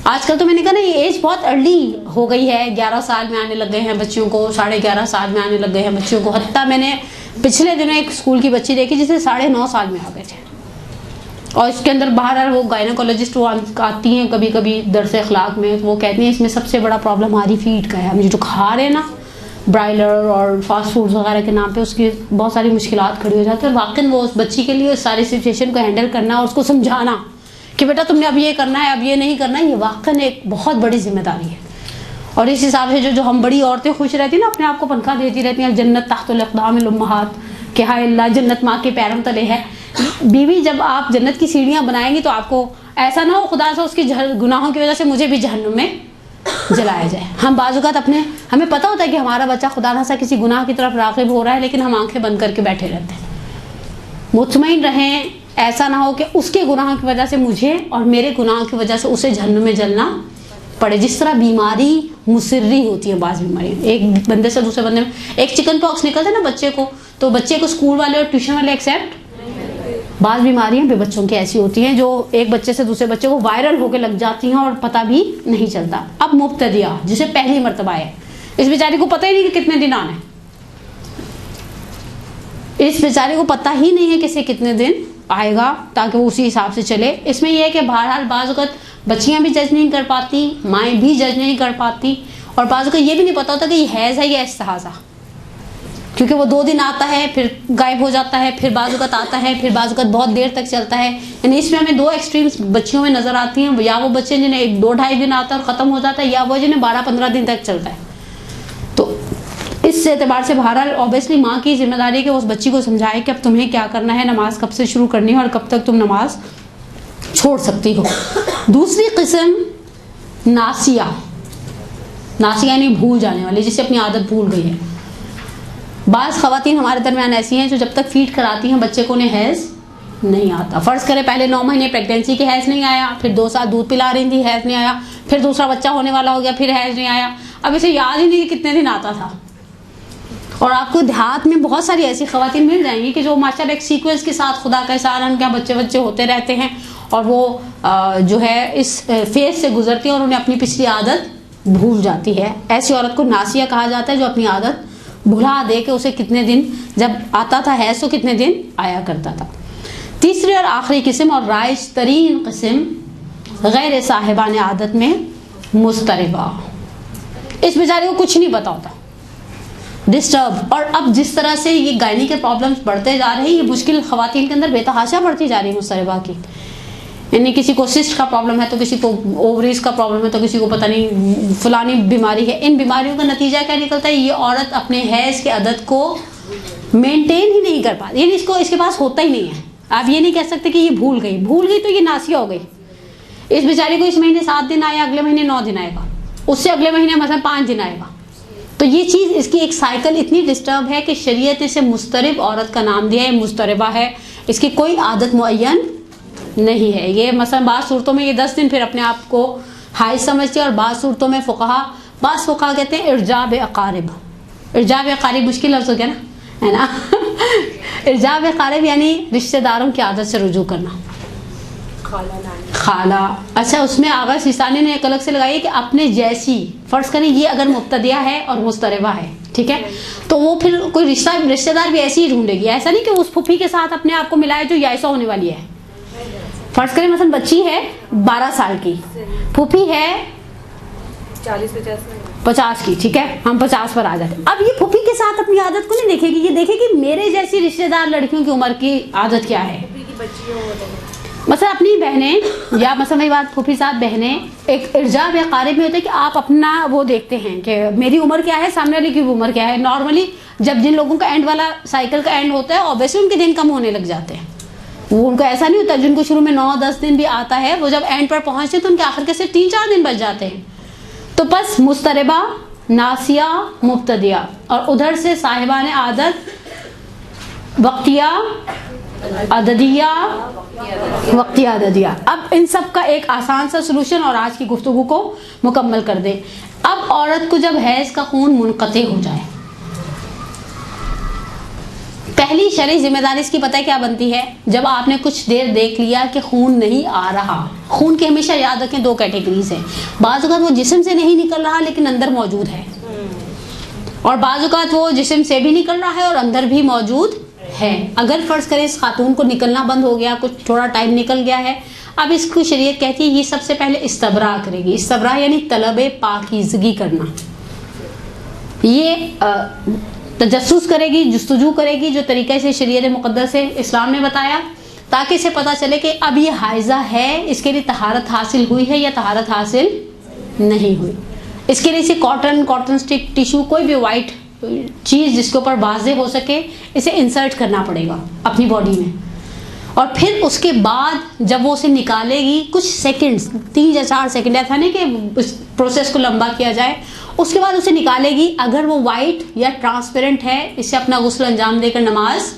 آج کل تو میں نے کہا نا یہ ایج بہت ارلی ہو گئی ہے, 11 سال میں آنے لگ گئے ہیں بچیوں کو, 11.5 سال میں آنے لگ گئے ہیں بچیوں کو. حتیٰ میں نے پچھلے دنوں ایک اسکول کی بچی دیکھی جسے 9.5 سال میں آ گئے تھے, اور اس کے اندر باہر وہ گائنیکولوجسٹ آتی ہیں کبھی کبھی درس اخلاق میں, وہ کہتی ہیں اس میں سب سے بڑا پرابلم ہماری فیڈ کا ہے. ہم جو کھا رہے ہیں نا برائلر اور فاسٹ فوڈ وغیرہ کے نام پہ اس کی بہت ساری مشکلات کھڑی ہو جاتی ہیں. اور واقعی وہ اس بچی کے لیے اس ساری سچویشن کو ہینڈل کرنا اور اس کو سمجھانا کہ بیٹا تم نے اب یہ کرنا ہے اب یہ نہیں کرنا ہے, یہ واقعی ایک بہت بڑی ذمہ داری ہے. اور اس حساب سے جو ہم بڑی عورتیں خوش رہتی ہیں نا, اپنے آپ کو پنکھا دیتی رہتی ہیں, جنت تحت الاقدام الامہات, کہ ہائے اللہ جنت ماں کے پیروں تلے ہے. بیوی جب آپ جنت کی سیڑھیاں بنائیں گی تو آپ کو ایسا نہ ہو خدا سے اس کی گناہوں کی وجہ سے مجھے بھی جہنم میں جلایا جائے. ہم بعض اوقات ہمیں پتہ ہوتا ہے کہ ہمارا بچہ خدا نہ کسی گناہ کی طرف راغب ہو رہا ہے, لیکن ہم آنکھیں بند کر کے بیٹھے رہتے ہیں. مطمئن رہیں ایسا نہ ہو کہ اس کے گناہوں کی وجہ سے مجھے اور میرے گناہوں کی وجہ سے اسے جہنم میں جلنا پڑے. جس طرح بیماری مسری ہوتی ہے, بعض بیماری ایک بندے سے دوسرے بندے میں, ایک چکن پاکس نکلتا ہے نا بچے کو, تو بچے کو اسکول والے اور ٹیوشن والے ایکسیپٹ. بعض بیماریاں بے بچوں کی ایسی ہوتی ہیں جو ایک بچے سے دوسرے بچے کو وائرل ہو کے لگ جاتی ہیں اور پتہ بھی نہیں چلتا. اب مبتدیہ جسے پہلی مرتبہ ہے, اس بیچاری کو پتہ ہی نہیں کہ کتنے دن آنا ہے, اس بیچارے کو پتہ ہی نہیں ہے کہ اسے کتنے دن آئے گا تاکہ وہ اسی حساب سے چلے. اس میں یہ ہے کہ بہرحال بعض اوقات بچیاں بھی جج نہیں کر پاتی, مائیں بھی جج نہیں کر پاتی, اور بعض اوقات یہ بھی نہیں پتہ ہوتا کہ یہ حیض ہے یا استحاضہ, کیونکہ وہ 2 دن آتا ہے پھر غائب ہو جاتا ہے, پھر بعض اوقات آتا ہے, پھر بعض اوقات بہت دیر تک چلتا ہے. یعنی اس میں ہمیں 2 ایکسٹریمز بچیوں میں نظر آتی ہیں, یا وہ بچے جنہیں 2-2.5 دن آتا ہے اور ختم ہو جاتا ہے, یا وہ جنہیں 12-15 دن تک چلتا ہے. تو اس اعتبار سے بہرحال اوبیسلی ماں کی ذمہ داری ہے کہ اس بچی کو سمجھائے کہ اب تمہیں کیا کرنا ہے, نماز کب سے شروع کرنی ہے اور کب تک تم نماز چھوڑ سکتی ہو. دوسری قسم ناسیہ. ناسیہ یعنی بھول جانے والی, جسے اپنی عادت بھول گئی ہے. بعض خواتین ہمارے درمیان ایسی ہیں جو جب تک فیڈ کراتی ہیں بچے کو انہیں حیض نہیں آتا. فرض کرے پہلے 9 مہینے پریگنینسی کے حیض نہیں آیا, پھر 2 سال دودھ پلا رہی تھی حیض نہیں آیا, پھر دوسرا بچہ ہونے والا ہو گیا پھر حیض نہیں آیا. اب اسے یاد ہی نہیں کہ کتنے دن آتا تھا. اور آپ کو دیہات میں بہت ساری ایسی خواتین مل جائیں گی کہ جو ماشاءاللہ ایک سیکوینس کے ساتھ خدا کا احسان ان کے بچے ہوتے رہتے ہیں, اور وہ جو ہے اس فیز سے گزرتی ہیں اور انہیں اپنی پچھلی عادت بھول جاتی ہے. ایسی عورت کو ناسیہ کہا جاتا ہے جو اپنی عادت بھلا دے کہ اسے کتنے دن جب آتا تھا حیض تو کتنے دن آیا کرتا تھا. تیسری اور آخری قسم اور رائج ترین قسم غیر صاحبان عادت میں مضطربہ. اس بیچارے کو کچھ نہیں پتا ہوتا, ڈسٹرب. اور اب جس طرح سے یہ گائنی کے پرابلمس بڑھتے جا رہے ہیں, یہ مشکل خواتین کے اندر بے تحاشا بڑھتی جا رہی ہے مضطربہ کی. یعنی کسی کو سسٹ کا پرابلم ہے تو کسی کو اووریز کا پرابلم ہے تو کسی کو پتہ نہیں فلانی بیماری ہے. ان بیماریوں کا نتیجہ کیا نکلتا ہے, یہ عورت اپنے حیض کے عدد کو مینٹین ہی نہیں کر پاتی. یعنی اس کے پاس ہوتا ہی نہیں ہے. آپ یہ نہیں کہہ سکتے کہ یہ بھول گئی تو یہ ناسیہ ہو گئی. اس بیچاری کو اس مہینے 7 دن آیا, اگلے مہینے 9 دن آئے گا, اس سے اگلے مہینے مثلا 5 دن آئے گا. تو یہ چیز اس کی ایک سائیکل اتنی ڈسٹرب ہے کہ شریعت اسے مضطرب عورت کا نام دیا ہے, مضطربہ ہے. اس کی کوئی عادت معین نہیں ہے. یہ مثلا بعض صورتوں میں یہ 10 دن پھر اپنے آپ کو حائض سمجھتے ہیں, اور بعض صورتوں میں بعض فقہا کہتے ہیں ارجاب اقارب. ارجاب اقارب مشکل لفظ ہو گیا نا, ہے نا. ارجاب اقارب یعنی رشتہ داروں کی عادت سے رجوع کرنا. خالہ. اچھا, اس میں آغا سیستانی نے ایک الگ سے لگائی ہے کہ اپنے جیسی. فرض کریں یہ اگر مبتدیہ ہے اور مضطربہ ہے, ٹھیک ہے, تو وہ پھر کوئی رشتہ دار بھی ایسی ہی ڈھونڈے گی. ایسا نہیں کہ اس پھوپھی کے ساتھ اپنے آپ کو ملائے جو یائسہ ہونے والی ہے. فرض کریں مثلا بچی ہے 12 سال کی, پھوپھی ہے 40-50 کی, ٹھیک ہے, ہم 50 پر آ جاتے ہیں. اب یہ پھوپھی کے ساتھ اپنی عادت کو نہیں دیکھے گی, یہ دیکھے گی میرے جیسی رشتہ دار لڑکیوں کی عمر کی عادت کیا ہے. مثلا اپنی بہنیں, یا مثلا میری بات پھوپھی صاحب بہنیں, ایک ارجاب یا قارب میں ہوتا ہے کہ آپ اپنا وہ دیکھتے ہیں کہ میری عمر کیا ہے, سامنے والے کی عمر کیا ہے. نارملی جب جن لوگوں کا اینڈ والا سائیکل کا اینڈ ہوتا ہے اوبیسلی ان کے دن کم ہونے لگ جاتے ہیں. وہ ان کو ایسا نہیں ہوتا, جن کو شروع میں 9-10 دن بھی آتا ہے وہ جب اینڈ پر پہنچتے ہیں تو ان کے آخر کے صرف 3-4 دن بچ جاتے ہیں. تو بس مضطربہ, ناسیہ, مبتدیہ, اور ادھر سے صاحبان عادت وقتیہ عددیہ, وقتیہ عددیہ. اب ان سب کا ایک آسان سا سلوشن اور آج کی گفتگو کو مکمل کر دیں. اب عورت کو جب حیض کا خون منقطع ہو جائے, پہلی شرعی ذمہ داری اس کی پتہ ہے کیا بنتی ہے. جب آپ نے کچھ دیر دیکھ لیا کہ خون نہیں آ رہا, خون کی ہمیشہ یاد رکھیں 2 کیٹیگریز ہیں. بعض اوقات وہ جسم سے نہیں نکل رہا لیکن اندر موجود ہے, اور بعض اوقات وہ جسم سے بھی نکل رہا ہے اور اندر بھی موجود ہے. اگر فرض کریں اس خاتون کو نکلنا بند ہو گیا, کچھ تھوڑا ٹائم نکل گیا ہے, اب اس کو شریعت کہتی ہے یہ سب سے پہلے استبراء کرے گی. استبراء یعنی طلب پاکیزگی کرنا. یہ تجسس کرے گی، جستجو کرے گی جو طریقے سے شریعت مقدس سے اسلام نے بتایا، تاکہ اسے پتہ چلے کہ اب یہ حائضہ ہے، اس کے لیے طہارت حاصل ہوئی ہے یا طہارت حاصل نہیں ہوئی۔ اس کے لیے اسے کاٹن سٹک، ٹیشو، کوئی بھی وائٹ چیز جس کے اوپر واضح ہو سکے، اسے انسرٹ کرنا پڑے گا اپنی باڈی میں۔ اور پھر اس کے بعد جب وہ اسے نکالے گی کچھ سیکنڈز، 3 یا 4 سیکنڈ، ایسا نہیں کہ اس پروسیس کو لمبا کیا جائے، اس کے بعد اسے نکالے گی۔ اگر وہ وائٹ یا ٹرانسپیرنٹ ہے، اسے اپنا غسل انجام دے کر نماز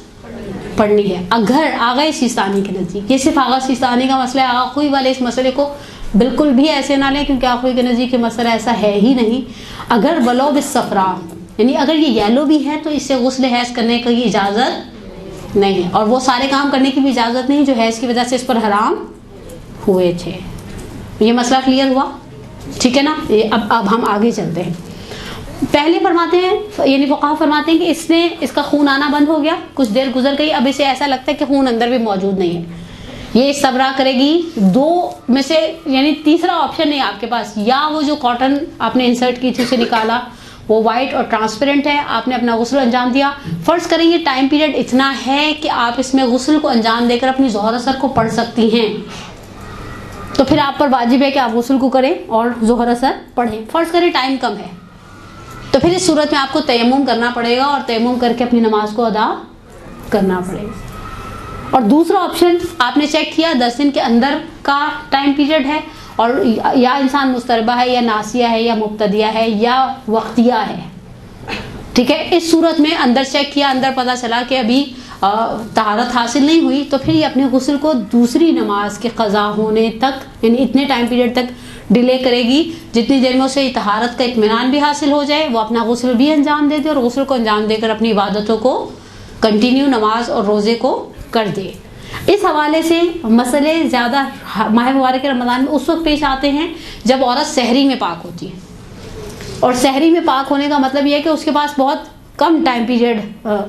پڑھنی ہے۔ اگر آغا سیستانی کے نزدیک، یہ صرف آغا سیستانی کا مسئلہ ہے، آغا خوئی والے اس مسئلے کو بالکل بھی ایسے نہ لیں، کیونکہ آغا خوئی کے نزدیک یہ مسئلہ ایسا ہے ہی نہیں۔ اگر ولو بالصفرا، یعنی اگر یہ یلو بھی ہے تو اس سے غسل حیض کرنے کی اجازت نہیں ہے، اور وہ سارے کام کرنے کی بھی اجازت نہیں جو حیض کی وجہ سے اس پر حرام ہوئے تھے۔ یہ مسئلہ کلیئر ہوا؟ ٹھیک ہے نا۔ اب ہم آگے چلتے ہیں۔ پہلے فرماتے ہیں، یعنی فقہا فرماتے ہیں کہ اس کا خون آنا بند ہو گیا، کچھ دیر گزر گئی، اب اسے ایسا لگتا ہے کہ خون اندر بھی موجود نہیں ہے، یہ استبراء کرے گی۔ 2 میں سے یعنی تیسرا آپشن نہیں آپ کے پاس، یا وہ جو کاٹن آپ نے انسرٹ کی تھی اسے نکالا، وہ وائٹ اور ٹرانسپیرنٹ ہے، آپ نے اپنا غسل انجام دیا۔ فرض کریں گے ٹائم پیریڈ اتنا ہے کہ آپ اس میں غسل کو انجام دے کر اپنی ظہر اثر کو پڑھ سکتی ہیں، تو پھر آپ پر واجب ہے کہ آپ غسل کو کریں اور ظہر اثر پڑھیں۔ فرض کریں ٹائم کم ہے، تو پھر اس صورت میں آپ کو تیمم کرنا پڑے گا، اور تیمم کر کے اپنی نماز کو ادا کرنا پڑے گا۔ اور دوسرا آپشن آپ نے چیک کیا 10 دن کے اندر کا ٹائم پیریڈ ہے، اور یا انسان مضطربہ ہے یا ناسیہ ہے یا مبتدیہ ہے یا وقتیہ ہے، ٹھیک ہے۔ اس صورت میں اندر چیک کیا، اندر پتہ چلا کہ ابھی طہارت حاصل نہیں ہوئی، تو پھر یہ اپنے غسل کو دوسری نماز کے قضا ہونے تک، یعنی اتنے ٹائم پیریڈ تک ڈیلے کرے گی جتنی دیر میں اسے طہارت کا اطمینان بھی حاصل ہو جائے، وہ اپنا غسل بھی انجام دے دے، اور غسل کو انجام دے کر اپنی عبادتوں کو کنٹینیو، نماز اور روزے کو کر دے۔ اس حوالے سے مسئلے زیادہ ماہ مبارک رمضان میں اس وقت پیش آتے ہیں جب عورت سحری میں پاک ہوتی ہے، اور سحری میں پاک ہونے کا مطلب یہ ہے کہ اس کے پاس بہت کم ٹائم پیریڈ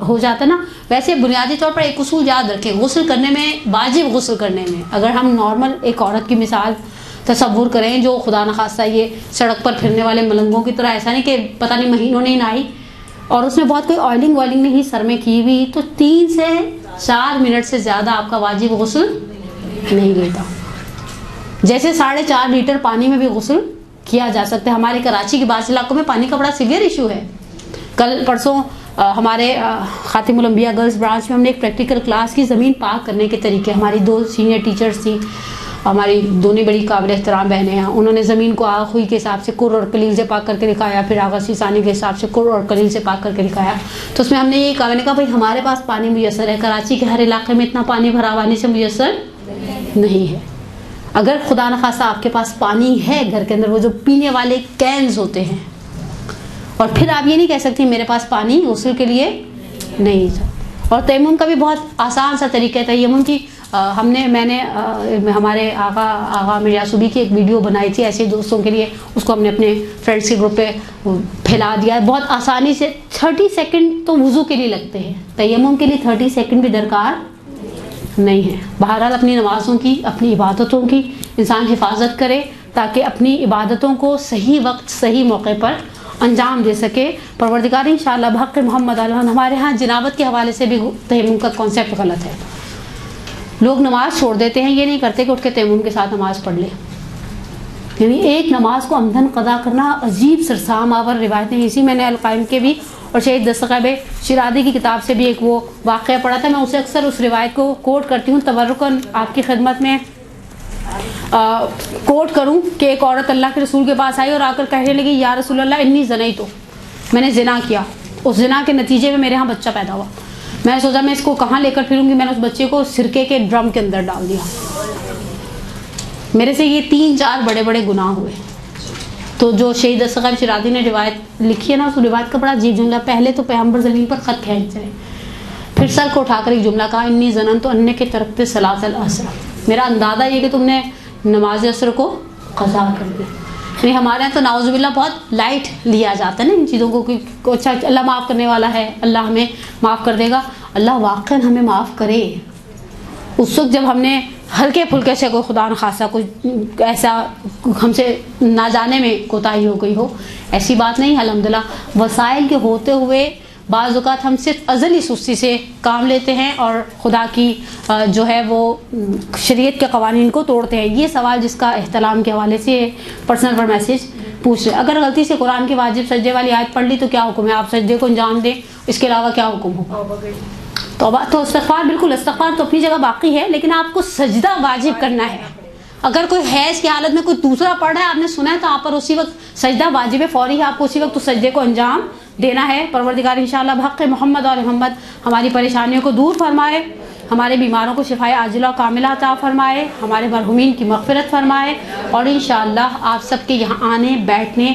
ہو جاتا ہے نا۔ ویسے بنیادی طور پر ایک اصول یاد رکھیں، غسل کرنے میں، واجب غسل کرنے میں، اگر ہم نارمل ایک عورت کی مثال تصور کریں جو خدا نخواستہ یہ سڑک پر پھرنے والے ملنگوں کی طرح، ایسا نہیں کہ پتہ نہیں مہینوں نہیں نہائی اور اس میں بہت کوئی آئلنگ وائلنگ نہیں سر میں کی ہوئی، تو 3 سے 4 منٹ سے زیادہ آپ کا واجب غسل نہیں لیتا۔ جیسے 4.5 لیٹر پانی میں بھی غسل کیا جا سکتا ہے۔ ہمارے کراچی کے بعض علاقوں میں پانی کا بڑا سیویئر ایشو ہے۔ کل پرسوں ہمارے خاتم الانبیاء گرلز برانچ میں ہم نے ایک پریکٹیکل کلاس کی، زمین پاک کرنے کے طریقے، ہماری 2 سینئر ٹیچرز تھیں، ہماری دونوں بڑی قابل احترام بہنیں ہیں، انہوں نے زمین کو آغا خوئی کے حساب سے کر اور قلیل سے پاک کر کے دکھایا، پھر آغا سیسانی کے حساب سے کر اور قلیل سے پاک کر کے دکھایا۔ تو اس میں ہم نے یہ کہا، میں نے کہا بھائی ہمارے پاس پانی میسر ہے، کراچی کے ہر علاقے میں اتنا پانی بھراوانی سے میسر نہیں ہے۔ اگر خدا نخواستہ آپ کے پاس پانی ہے گھر کے اندر، وہ جو پینے والے کینز ہوتے ہیں، اور پھر آپ یہ نہیں کہہ سکتی میرے پاس پانی غسل کے لیے نہیں تھا۔ اور تیمم کا بھی بہت آسان سا طریقہ ہے تیمم کی۔ میں نے ہمارے آغا مرزا صوبی کی ایک ویڈیو بنائی تھی ایسے دوستوں کے لیے، اس کو ہم نے اپنے فرینڈس کے گروپ پہ پھیلا دیا ہے۔ بہت آسانی سے 30 سیکنڈ تو وضو کے لیے لگتے ہیں، تیمم کے لیے 30 سیکنڈ بھی درکار نہیں ہے۔ بہرحال اپنی نمازوں کی، اپنی عبادتوں کی انسان حفاظت کرے تاکہ اپنی عبادتوں کو صحیح وقت، صحیح موقع پر انجام دے سکے۔ پروردگار انشاءاللہ بحق محمد علیہ۔ ہمارے ہاں جنابت کے حوالے سے بھی تیمم کا کانسیپٹ غلط ہے، لوگ نماز چھوڑ دیتے ہیں، یہ نہیں کرتے کہ اٹھ کے تیمم کے ساتھ نماز پڑھ لے، یعنی ایک نماز کو عمدن قضا کرنا عجیب سرسام آور روایتیں۔ اسی میں نے القائم کے بھی اور شہید دستگیب شیرازی کی کتاب سے بھی ایک وہ واقعہ پڑھا تھا، میں اسے اکثر اس روایت کو کوٹ کرتی ہوں، تبرکاً آپ کی خدمت میں کوٹ کروں کہ ایک عورت اللہ کے رسول کے پاس آئی اور آ کر کہنے لگی، یا رسول اللہ انی زنیت، میں نے زنا کیا، اس زنا کے نتیجے میں میرے ہاں بچہ پیدا ہوا، میں نے سوچا میں اس کو کہاں لے کر پھروں گی، میں نے اس بچے کو سرکے کے ڈرم کے اندر ڈال دیا، میرے سے یہ 3-4 بڑے بڑے گناہ ہوئے۔ تو جو شہید دستگیب شیرازی نے روایت لکھی ہے نا، اس روایت کا بڑا عجیب جملہ، پہلے تو پیغمبر زمین پر خط کھینچ رہے، پھر سر کو اٹھا کر ایک جملہ کہا، انی ظننت انک ترکت صلاۃ العصر، میرا اندازہ یہ کہ تم نے نماز عصر کو قضا کر دی۔ یعنی ہمارے یہاں تو نعوذ باللہ بہت لائٹ لیا جاتا ہے نا ان چیزوں کو، کہ اچھا اللہ معاف کرنے والا ہے، اللہ ہمیں معاف کر دے گا۔ اللہ واقعاً ہمیں معاف کرے۔ اس وقت جب ہم نے ہلکے پھلکے سے کوئی خدا نخواستہ کوئی ایسا ہم سے نہ جانے میں کوتاہی ہو گئی ہو، ایسی بات نہیں. الحمدللہ وسائل کے ہوتے ہوئے بعض اوقات ہم صرف ازلی سستی سے کام لیتے ہیں اور خدا کی جو ہے وہ شریعت کے قوانین کو توڑتے ہیں. یہ سوال جس کا احتلام کے حوالے سے پرسنل پر میسیج پوچھ رہے. اگر غلطی سے قرآن کی واجب سجدے والی آیت پڑھ لی تو کیا حکم ہے؟ آپ سجدے کو انجام دیں، اس کے علاوہ کیا حکم ہوگا؟ توبہ تو استغفار، بالکل استغفار تو اپنی جگہ باقی ہے، لیکن آپ کو سجدہ واجب کرنا ہے. اگر کوئی حیض کی حالت میں کوئی دوسرا پڑھ رہا ہے، آپ نے سنا ہے، تو آپ پر اسی وقت سجدہ واجب ہے، فوری ہے، آپ کو اسی وقت تو سجدے کو انجام دینا ہے. پروردگار انشاءاللہ بحق محمد اور محمد ہماری پریشانیوں کو دور فرمائے، ہمارے بیماروں کو شفائے عاجلہ و کاملہ عطا فرمائے، ہمارے مرحومین کی مغفرت فرمائے، اور انشاءاللہ آپ سب کے یہاں آنے، بیٹھنے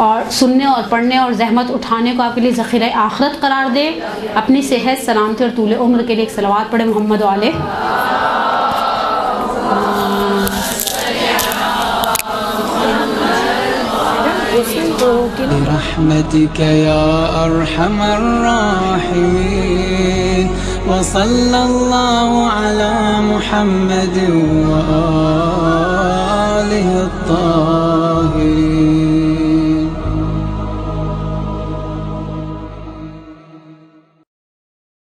اور سننے اور پڑھنے اور زحمت اٹھانے کو آپ کے لیے ذخیرہ آخرت قرار دے. اپنی صحت، سلامتی اور طول عمر کے لیے ایک صلوات پڑھے محمد و علیہ. برحمتك يا أرحم الراحمين وصلى الله على محمد وآله الطاهرين.